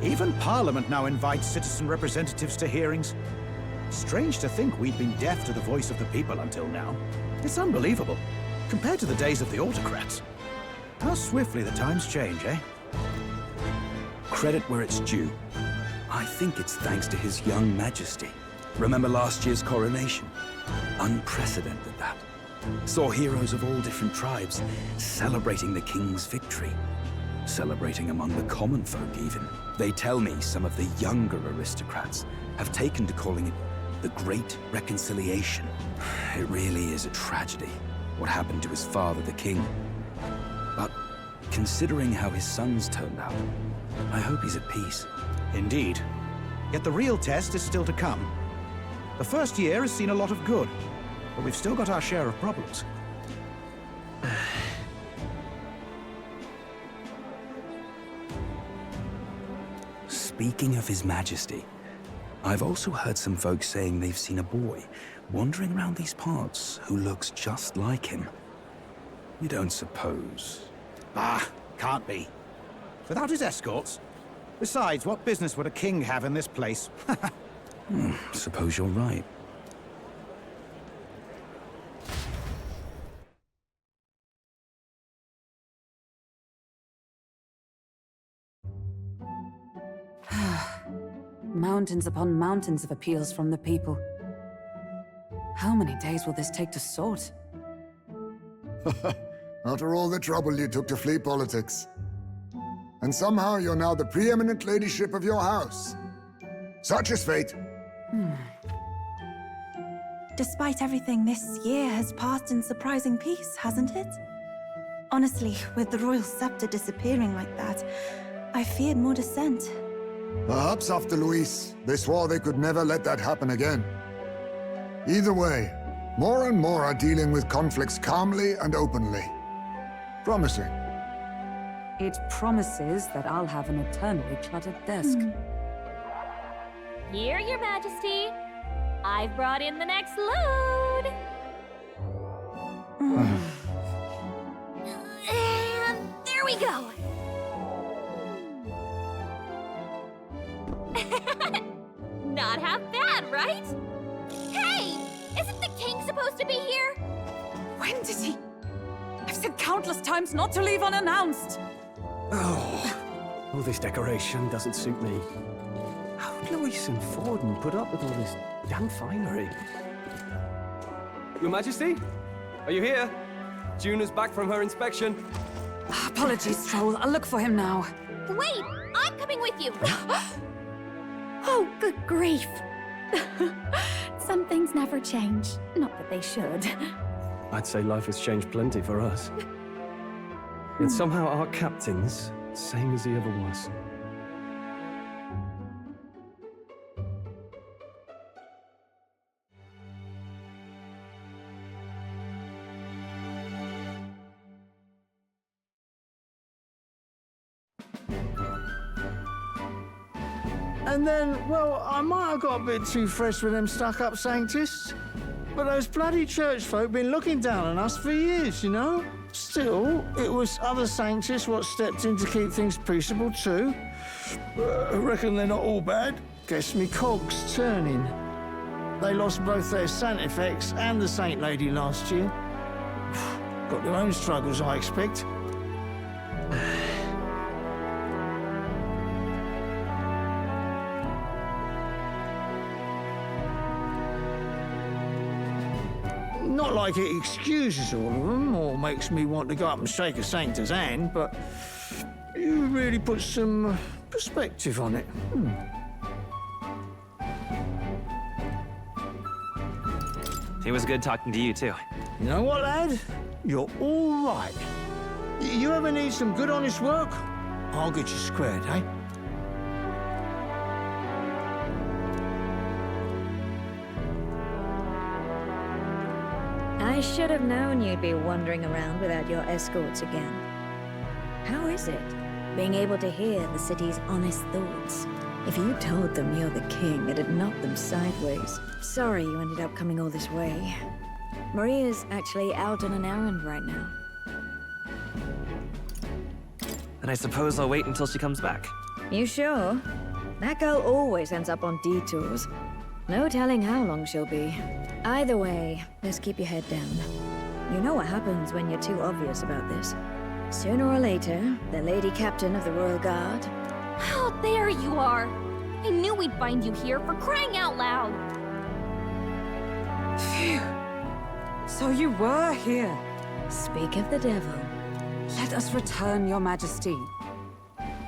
Even Parliament now invites citizen representatives to hearings. Strange to think we'd been deaf to the voice of the people until now. It's unbelievable, compared to the days of the autocrats. How swiftly the times change, eh? Credit where it's due. I think it's thanks to His young majesty. Remember last year's coronation? Unprecedented, that. Saw heroes of all different tribes celebrating the king's victory. Celebrating among the common folk, even. They tell me some of the younger aristocrats have taken to calling it the Great Reconciliation. It really is a tragedy, what happened to his father, the king. But considering how his sons turned out, I hope he's at peace. Indeed. Yet the real test is still to come. The first year has seen a lot of good, but we've still got our share of problems. Speaking of His Majesty, I've also heard some folks saying they've seen a boy wandering around these parts who looks just like him. You don't suppose? Bah, can't be. Without his escorts? Besides, what business would a king have in this place? Suppose you're right. Mountains upon mountains of appeals from the people. How many days will this take to sort? After all the trouble you took to flee politics. And somehow you're now the preeminent ladyship of your house. Such is fate. Despite everything, this year has passed in surprising peace, hasn't it? Honestly, with the royal scepter disappearing like that, I feared more dissent. Perhaps after Luis, they swore they could never let that happen again. Either way, more and more are dealing with conflicts calmly and openly. Promising. It promises that I'll have an eternally cluttered desk. Here, Your Majesty. I've brought in the next load. And there we go. Not half bad, right? Hey! Isn't the king supposed to be here? When did he? I've said countless times not to leave unannounced. Oh, this decoration doesn't suit me. How'd Luis and Forden put up with all this damn finery? Your Majesty? Are you here? Juna's back from her inspection. Apologies, Troll. I'll look for him now. Wait! I'm coming with you! Oh, good grief. Some things never change. Not that they should. I'd say life has changed plenty for us. Yet somehow our captain's same as he ever was. And then, well, I might have got a bit too fresh with them stuck-up sanctists. But those bloody church folk been looking down on us for years, you know? Still, it was other sanctists what stepped in to keep things peaceable too. I reckon they're not all bad. Guess me cogs turning. They lost both their Santifex and the Saint Lady last year. Got their own struggles, I expect. Not like it excuses all of them, or makes me want to go up and shake a sanctor's hand, but you really put some perspective on it. It was good talking to you, too. You know what, lad? You're all right. You ever need some good, honest work? I'll get you squared, eh? I should have known you'd be wandering around without your escorts again. How is it, being able to hear the city's honest thoughts? If you told them you're the king, it'd knock them sideways. Sorry you ended up coming all this way. Maria's actually out on an errand right now. And I suppose I'll wait until she comes back. You sure? That girl always ends up on detours. No telling how long she'll be. Either way, just keep your head down. You know what happens when you're too obvious about this. Sooner or later, the Lady Captain of the Royal Guard... Oh, there you are! I knew we'd find you here, for crying out loud! Phew. So you were here. Speak of the devil. Let us return, Your Majesty.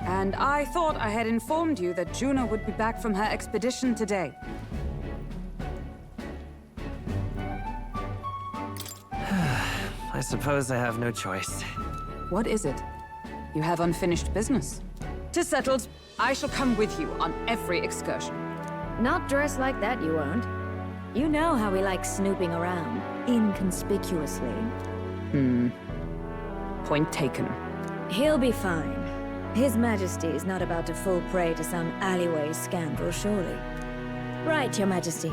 And I thought I had informed you that Juna would be back from her expedition today. I suppose I have no choice. What is it? You have unfinished business. 'Tis settled. I shall come with you on every excursion. Not dressed like that, you won't. You know how we like snooping around, inconspicuously. Point taken. He'll be fine. His Majesty is not about to fall prey to some alleyway scandal, surely. Right, Your Majesty.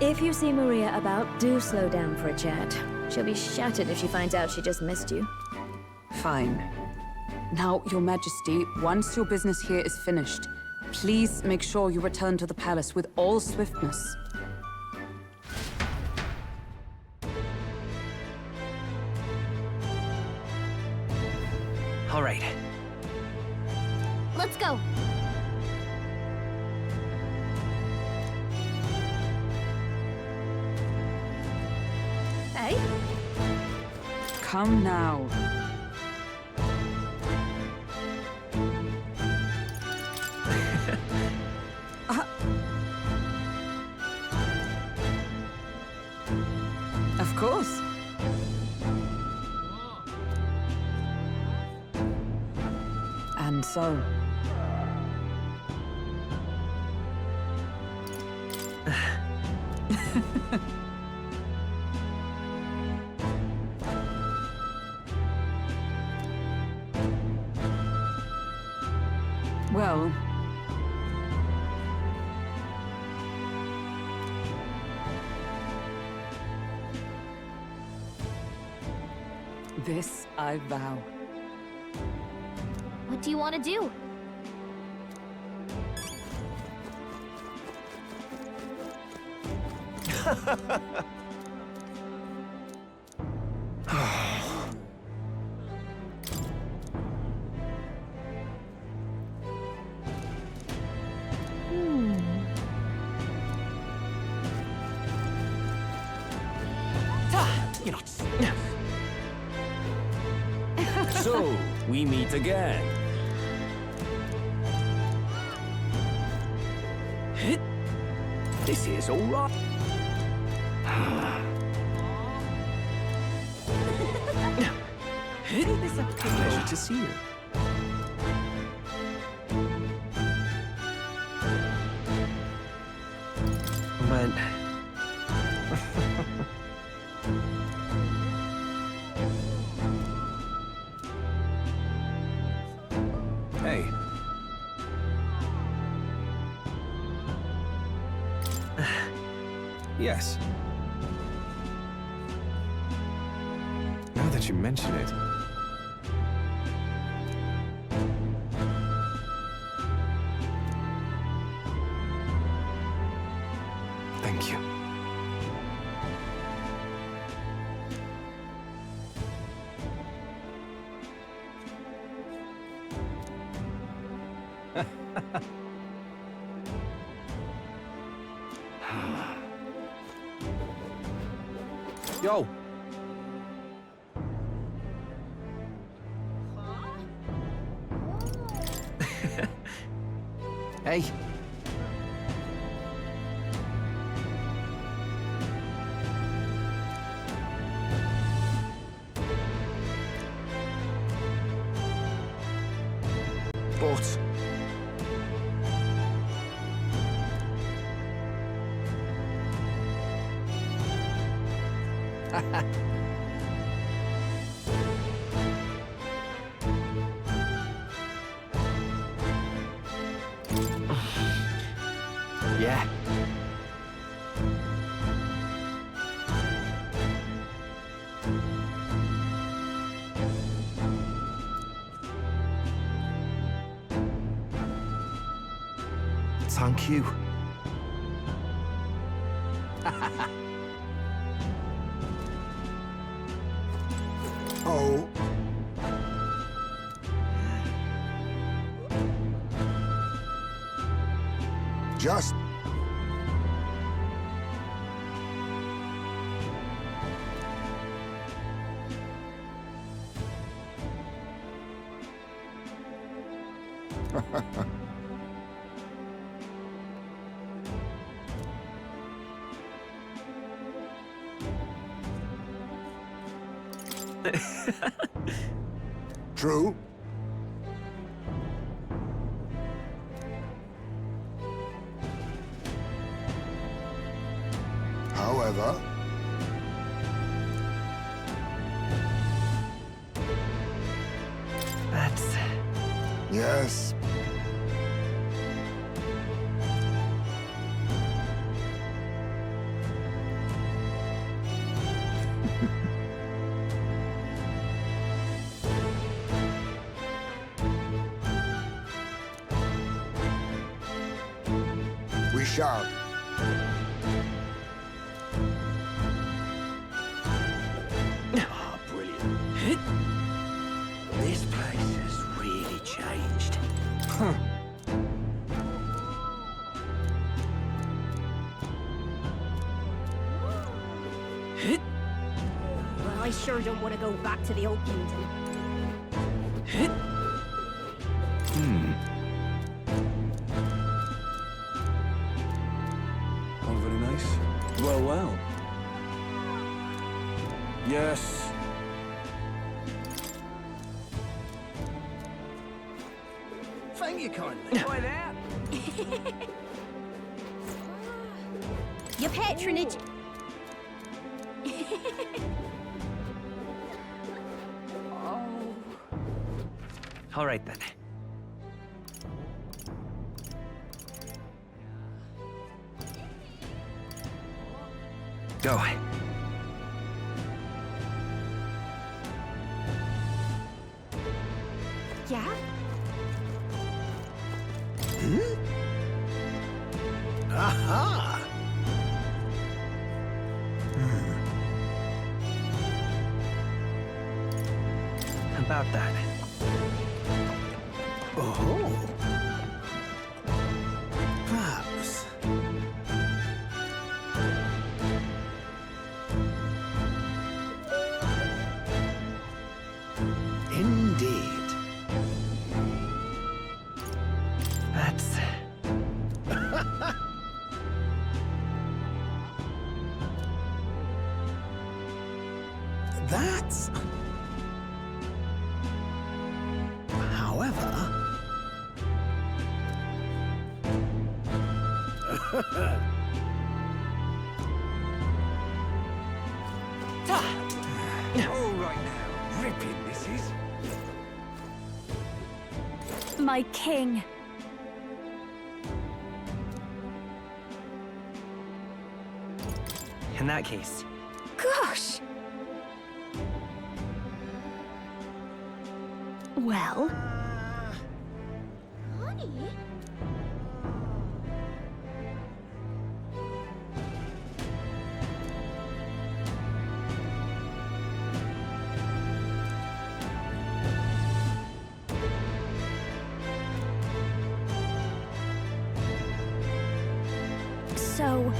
If you see Maria about, do slow down for a chat. She'll be shattered if she finds out she just missed you. Fine. Now, Your Majesty, once your business here is finished, please make sure you return to the palace with all swiftness. All right. Let's go. Hey? Come now. Of course. And so. Well. This I vow. What do you want to do? You're not... So, we meet again. This is all right. It's a pleasure to see you. Man. Hey. Yes. Now that you mention it. Thank you. Yo. Hey. But... Yeah. Thank you. Oh. Just... True. However... That's Yes. We shall. Ah, brilliant. This place has really changed. Huh. Well, I sure don't want to go back to the Old Kingdom. All very nice. Well, well. Yes. Thank you kindly. Right out. Your patronage. All right then. Go. Yeah? Aha! About that. Oh. Perhaps. Indeed. That's... That's... However... All right now. Ripping this is. My king. In that case, Gosh. Well. Honey? So...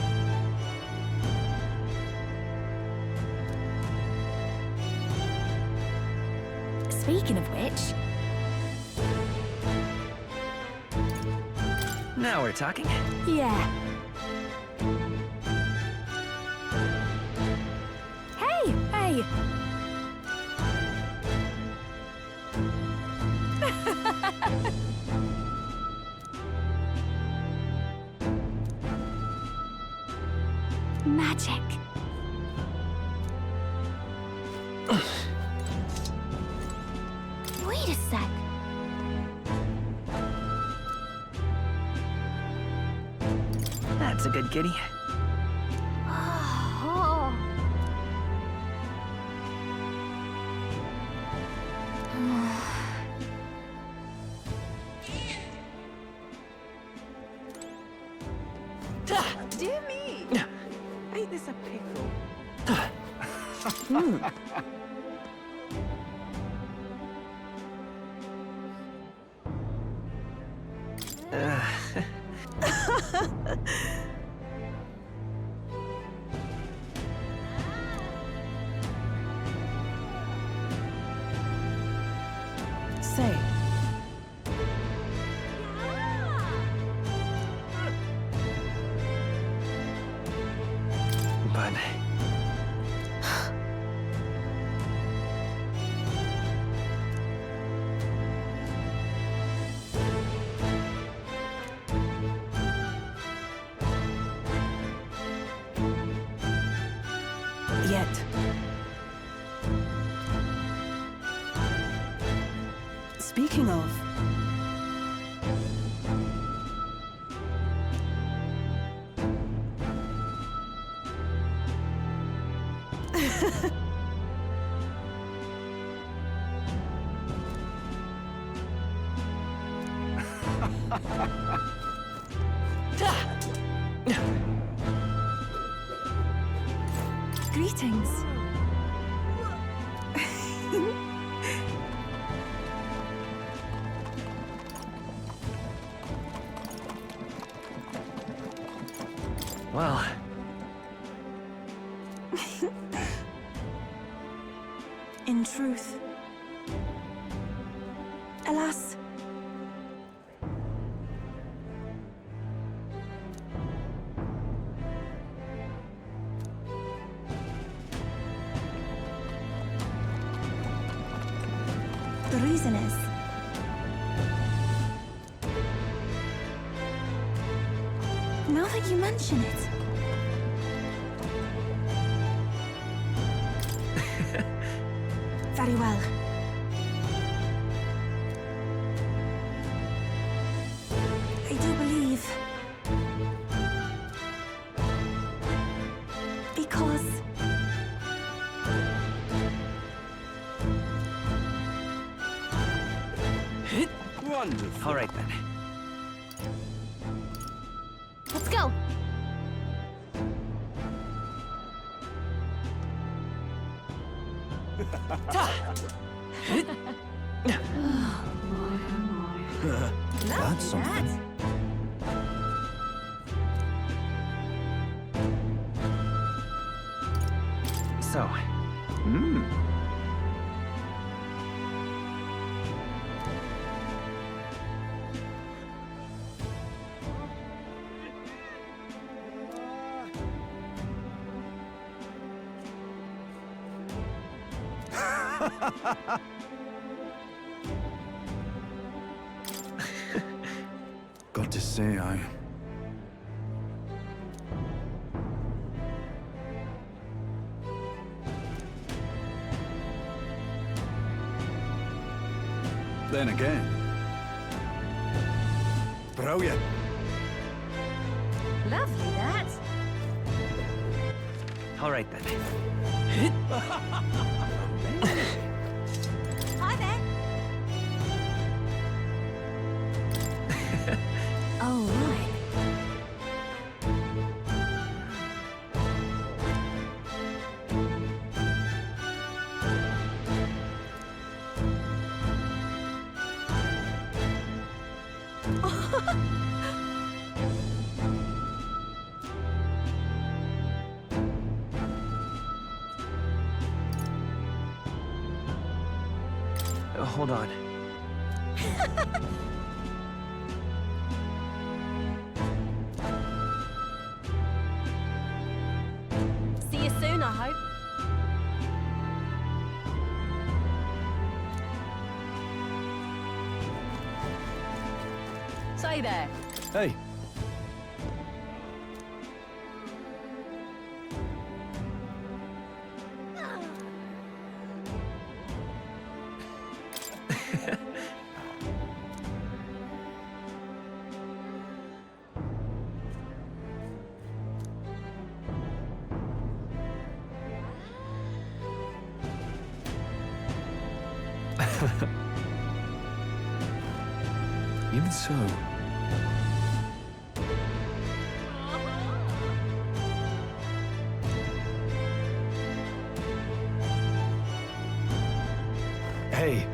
Speaking of which... now we're talking. Yeah. Hey! Hey! Magic. Wait a sec. That's a good kitty. Oh. Dear me! Ain't this a pickle? Say, But... yet. Speaking of, Greetings. Well, in truth, alas, the reason is now that you mention it, very well. I do believe because Wonderful. all right then. Let's go. That's something. So, Got to say, Then again. Brilliant. Lovely, that. all right then. Hi there. Oh, right. Hold on. See you soon, I hope. Say there. Hey. Even so. Hey.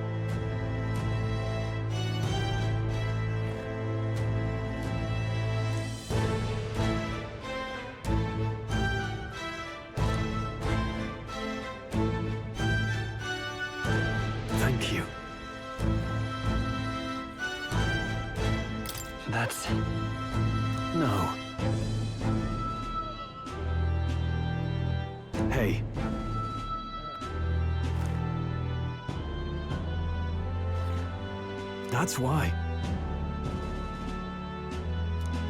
Thank you. That's... No. Hey. That's why.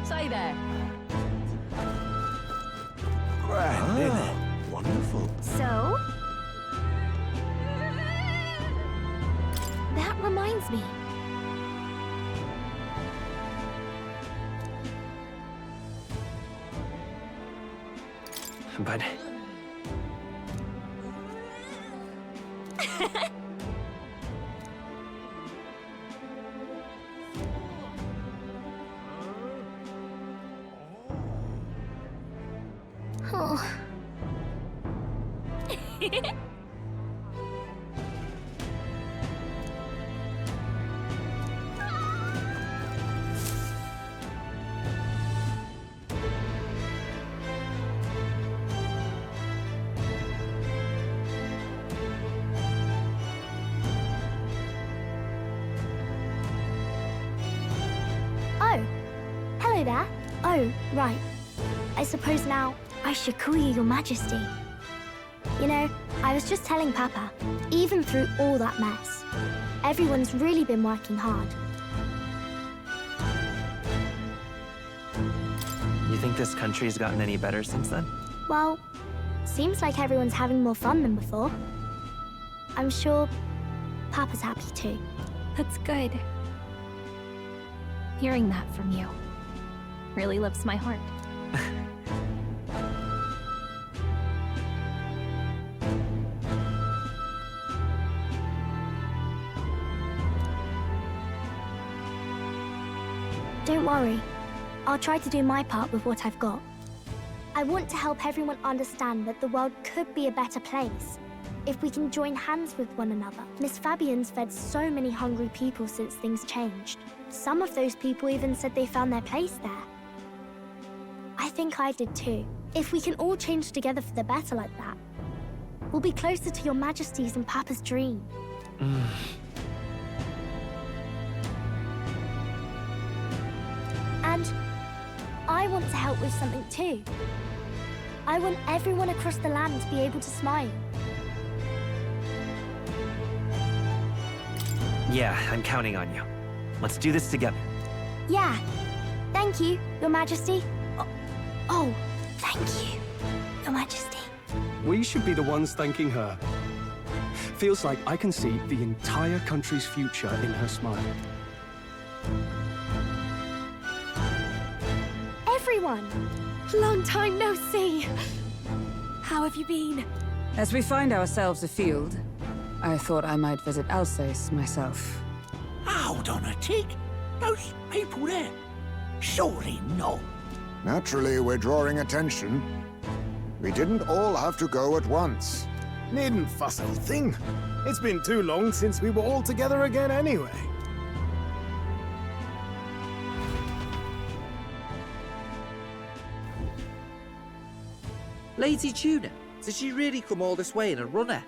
Say there. Grand dinner. Wonderful. So? That reminds me. But... Oh, hello there. Oh, right. I suppose now I should call you Your Majesty. You know, I was just telling Papa, even through all that mess, everyone's really been working hard. You think this country's gotten any better since then? Well, seems like everyone's having more fun than before. I'm sure Papa's happy too. That's good. Hearing that from you really lifts my heart. Don't worry. I'll try to do my part with what I've got. I want to help everyone understand that the world could be a better place if we can join hands with one another. Miss Fabian's fed so many hungry people since things changed. Some of those people even said they found their place there. I think I did too. If we can all change together for the better like that, we'll be closer to Your Majesty's and Papa's dream. And I want to help with something too. I want everyone across the land to be able to smile. Yeah, I'm counting on you. Let's do this together. Yeah. Thank you, Your Majesty. Oh, thank you, Your Majesty. We should be the ones thanking her. Feels like I can see the entire country's future in her smile. Everyone! Long time no see! How have you been? As we find ourselves afield, I thought I might visit Alsace myself. Hold on a tick. Those people there? Surely not. Naturally, we're drawing attention. We didn't all have to go at once. Needn't fuss, old thing. It's been too long since we were all together again anyway. Lady Tuna, did she really come all this way in a runner?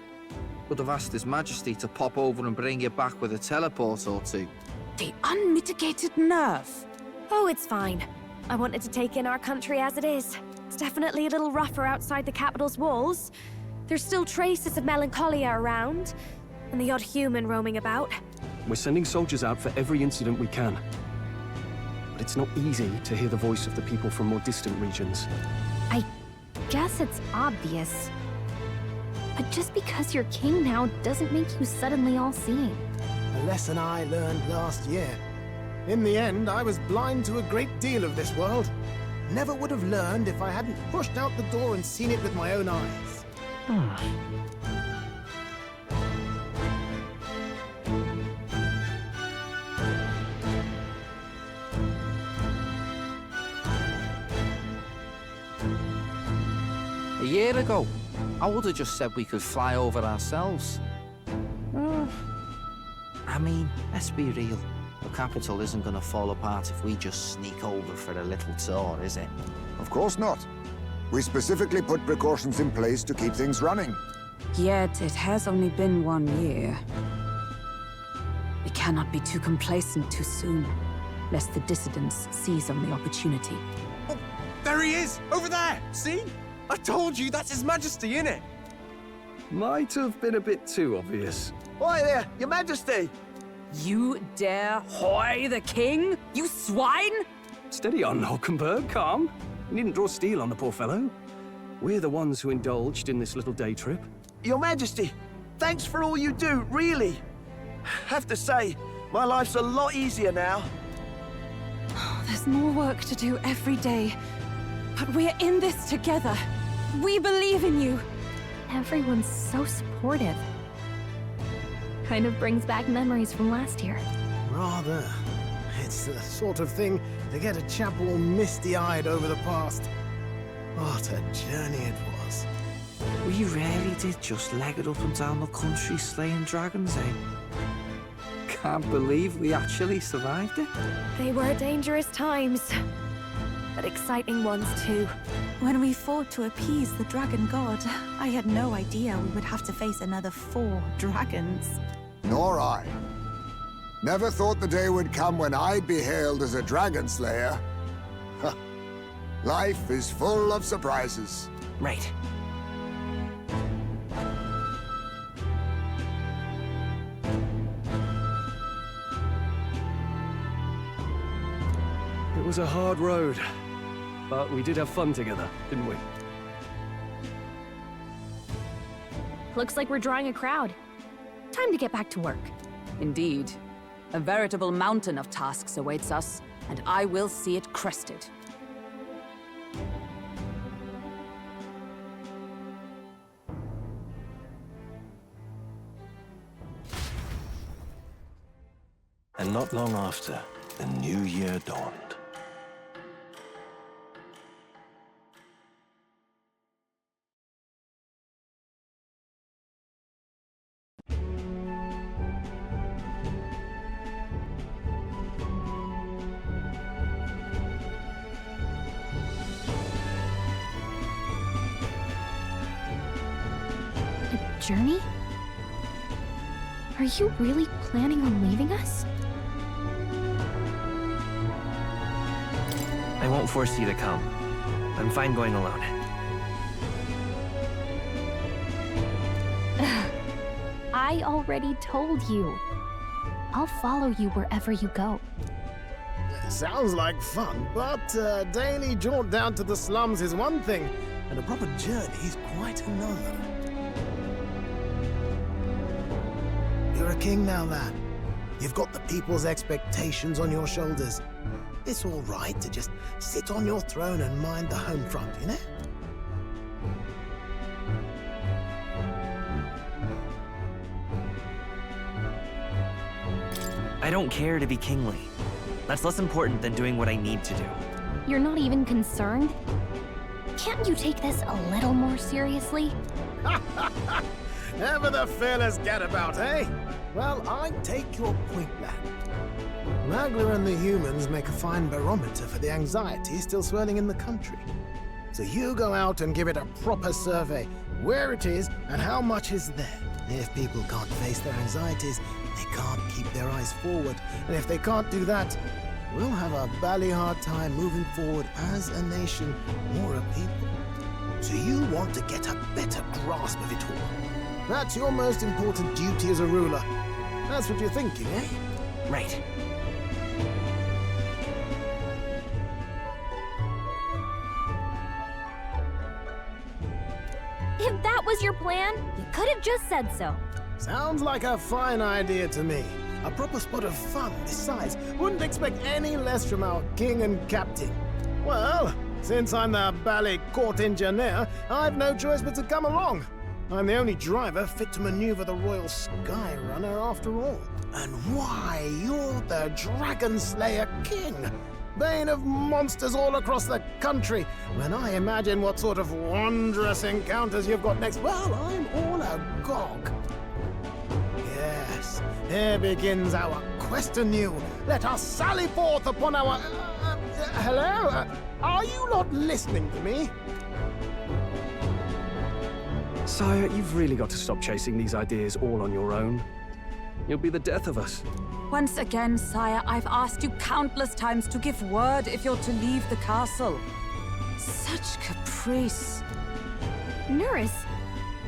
Would have asked His Majesty to pop over and bring you back with a teleport or two. The unmitigated nerve. Oh, it's fine. I wanted to take in our country as it is. It's definitely a little rougher outside the capital's walls. There's still traces of melancholia around, and the odd human roaming about. We're sending soldiers out for every incident we can. But it's not easy to hear the voice of the people from more distant regions. I guess it's obvious. But just because you're king now doesn't make you suddenly all-seeing. A lesson I learned last year. In the end, I was blind to a great deal of this world. Never would have learned if I hadn't pushed out the door and seen it with my own eyes. A year ago, I would have just said we could fly over ourselves. I mean, let's be real. The capital isn't going to fall apart if we just sneak over for a little tour, is it? Of course not. We specifically put precautions in place to keep things running. Yet it has only been 1 year. We cannot be too complacent too soon, lest the dissidents seize on the opportunity. Oh, there he is! Over there! See? I told you, that's His Majesty, innit? Might have been a bit too obvious. Oi there, Your Majesty! You dare hoy the king? You swine! Steady on, Hulkenberg, calm. You needn't draw steel on the poor fellow. We're the ones who indulged in this little day trip. Your Majesty, thanks for all you do, really. Have to say, my life's a lot easier now. There's more work to do every day, but we're in this together. We believe in you. Everyone's so supportive. Kind of brings back memories from last year. Rather. It's the sort of thing to get a chap all misty-eyed over the past. What a journey it was. We really did just leg it up and down the country slaying dragons, eh? Can't believe we actually survived it. They were dangerous times, but exciting ones too. When we fought to appease the dragon god, I had no idea we would have to face another 4 dragons. Nor I. Never thought the day would come when I'd be hailed as a dragon slayer. Huh. Life is full of surprises. Right. It was a hard road, but we did have fun together, didn't we? Looks like we're drawing a crowd. Time to get back to work. Indeed. A veritable mountain of tasks awaits us, and I will see it crested. And not long after, the new year dawned. A journey? Are you really planning on leaving us? I won't force you to come. I'm fine going alone. I already told you. I'll follow you wherever you go. Sounds like fun, but a daily jaunt down to the slums is one thing, and a proper journey is quite another. You're a king now, lad. You've got the people's expectations on your shoulders. It's all right to just sit on your throne and mind the home front, you know? I don't care to be kingly. That's less important than doing what I need to do. You're not even concerned? Can't you take this a little more seriously? Ever the fearless gadabout, eh? Well, I take your point, lad. Magla and the humans make a fine barometer for the anxiety still swirling in the country. So you go out and give it a proper survey, where it is and how much is there. If people can't face their anxieties, they can't keep their eyes forward. And if they can't do that, we'll have a bally hard time moving forward as a nation or a people. So you want to get a better grasp of it all. That's your most important duty as a ruler. That's what you're thinking, eh? Right. If that was your plan, you could have just said so. Sounds like a fine idea to me. A proper spot of fun, besides. Wouldn't expect any less from our king and captain. Well, since I'm the bally court engineer, I've no choice but to come along. I'm the only driver fit to maneuver the Royal Skyrunner after all. And why, you're the Dragon Slayer King, bane of monsters all across the country. When I imagine what sort of wondrous encounters you've got next, well, I'm all agog. Yes, here begins our quest anew. Let us sally forth upon our... hello? Are you not listening to me? Sire, you've really got to stop chasing these ideas all on your own. You'll be the death of us. Once again, sire, I've asked you countless times to give word if you're to leave the castle. Such caprice. Nurse,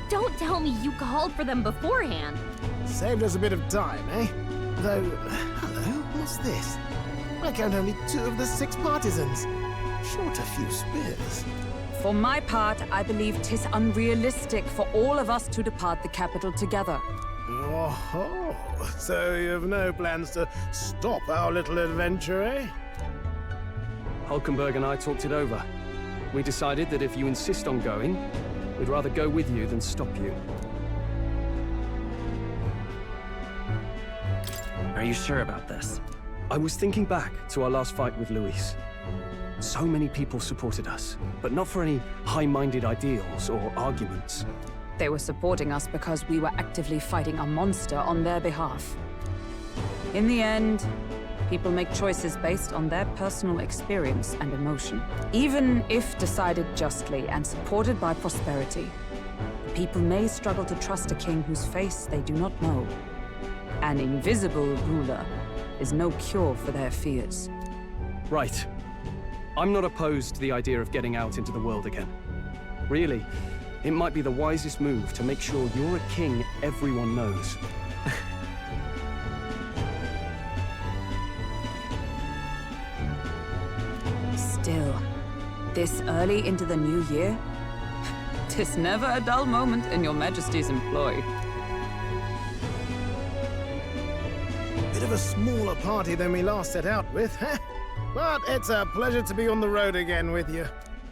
don't tell me you called for them beforehand. Saved us a bit of time, eh? Though, hello, what's this? I count only 2 of the 6 partisans. Short a few spears. For my part, I believe 'tis unrealistic for all of us to depart the capital together. Oh, so you've no plans to stop our little adventure, eh? Hulkenberg and I talked it over. We decided that if you insist on going, we'd rather go with you than stop you. Are you sure about this? I was thinking back to our last fight with Luis. So many people supported us, but not for any high-minded ideals or arguments. They were supporting us because we were actively fighting a monster on their behalf. In the end, people make choices based on their personal experience and emotion. Even if decided justly and supported by prosperity, people may struggle to trust a king whose face they do not know. An invisible ruler is no cure for their fears. Right. I'm not opposed to the idea of getting out into the world again. Really, it might be the wisest move to make sure you're a king everyone knows. Still, this early into the new year? 'Tis never a dull moment in your Majesty's employ. Bit of a smaller party than we last set out with, huh? But it's a pleasure to be on the road again with you.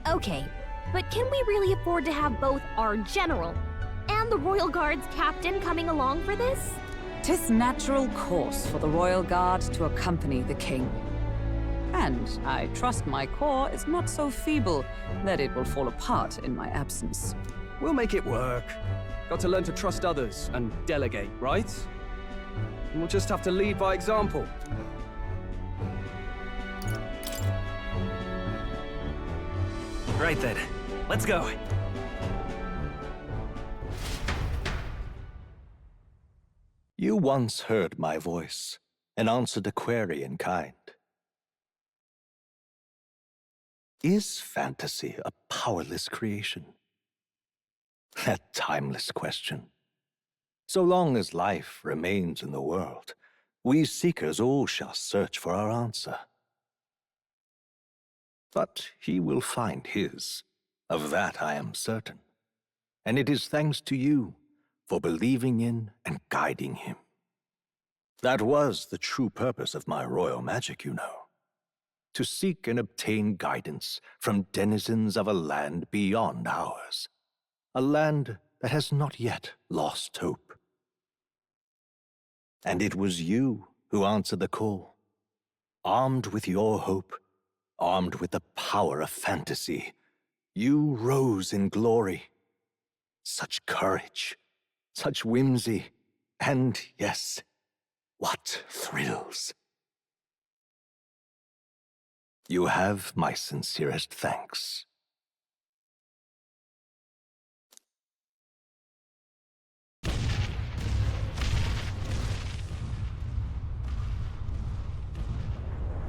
Okay, but can we really afford to have both our general and the Royal Guard's captain coming along for this? 'Tis natural course for the Royal Guard to accompany the king. And I trust my corps is not so feeble that it will fall apart in my absence. We'll make it work. Got to learn to trust others and delegate, right? And we'll just have to lead by example. Right then, let's go. You once heard my voice and answered a query in kind. Is fantasy a powerless creation? A timeless question. So long as life remains in the world, we seekers all shall search for our answer. But he will find his, of that I am certain. And it is thanks to you for believing in and guiding him. That was the true purpose of my royal magic, you know. To seek and obtain guidance from denizens of a land beyond ours. A land that has not yet lost hope. And it was you who answered the call. Armed with your hope, armed with the power of fantasy, you rose in glory. Such courage, such whimsy, and yes, what thrills. You have my sincerest thanks.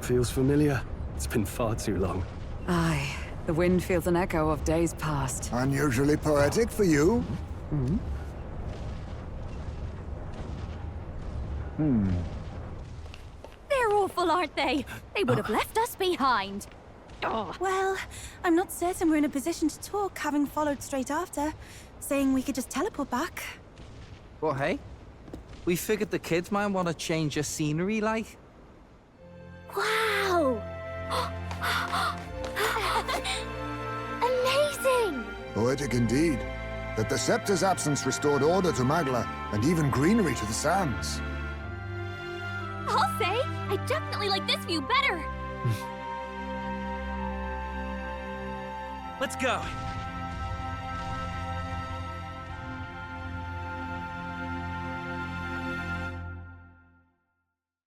Feels familiar. It's been far too long. Aye, the wind feels an echo of days past. Unusually poetic for you. They're awful, aren't they? They would have left us behind. Oh. Well, I'm not certain we're in a position to talk, having followed straight after, saying we could just teleport back. Well, hey, we figured the kids might want to change your scenery, like. Wow! Amazing! Poetic indeed. That the scepter's absence restored order to Magla, and even greenery to the sands. I'll say, I definitely like this view better. Let's go.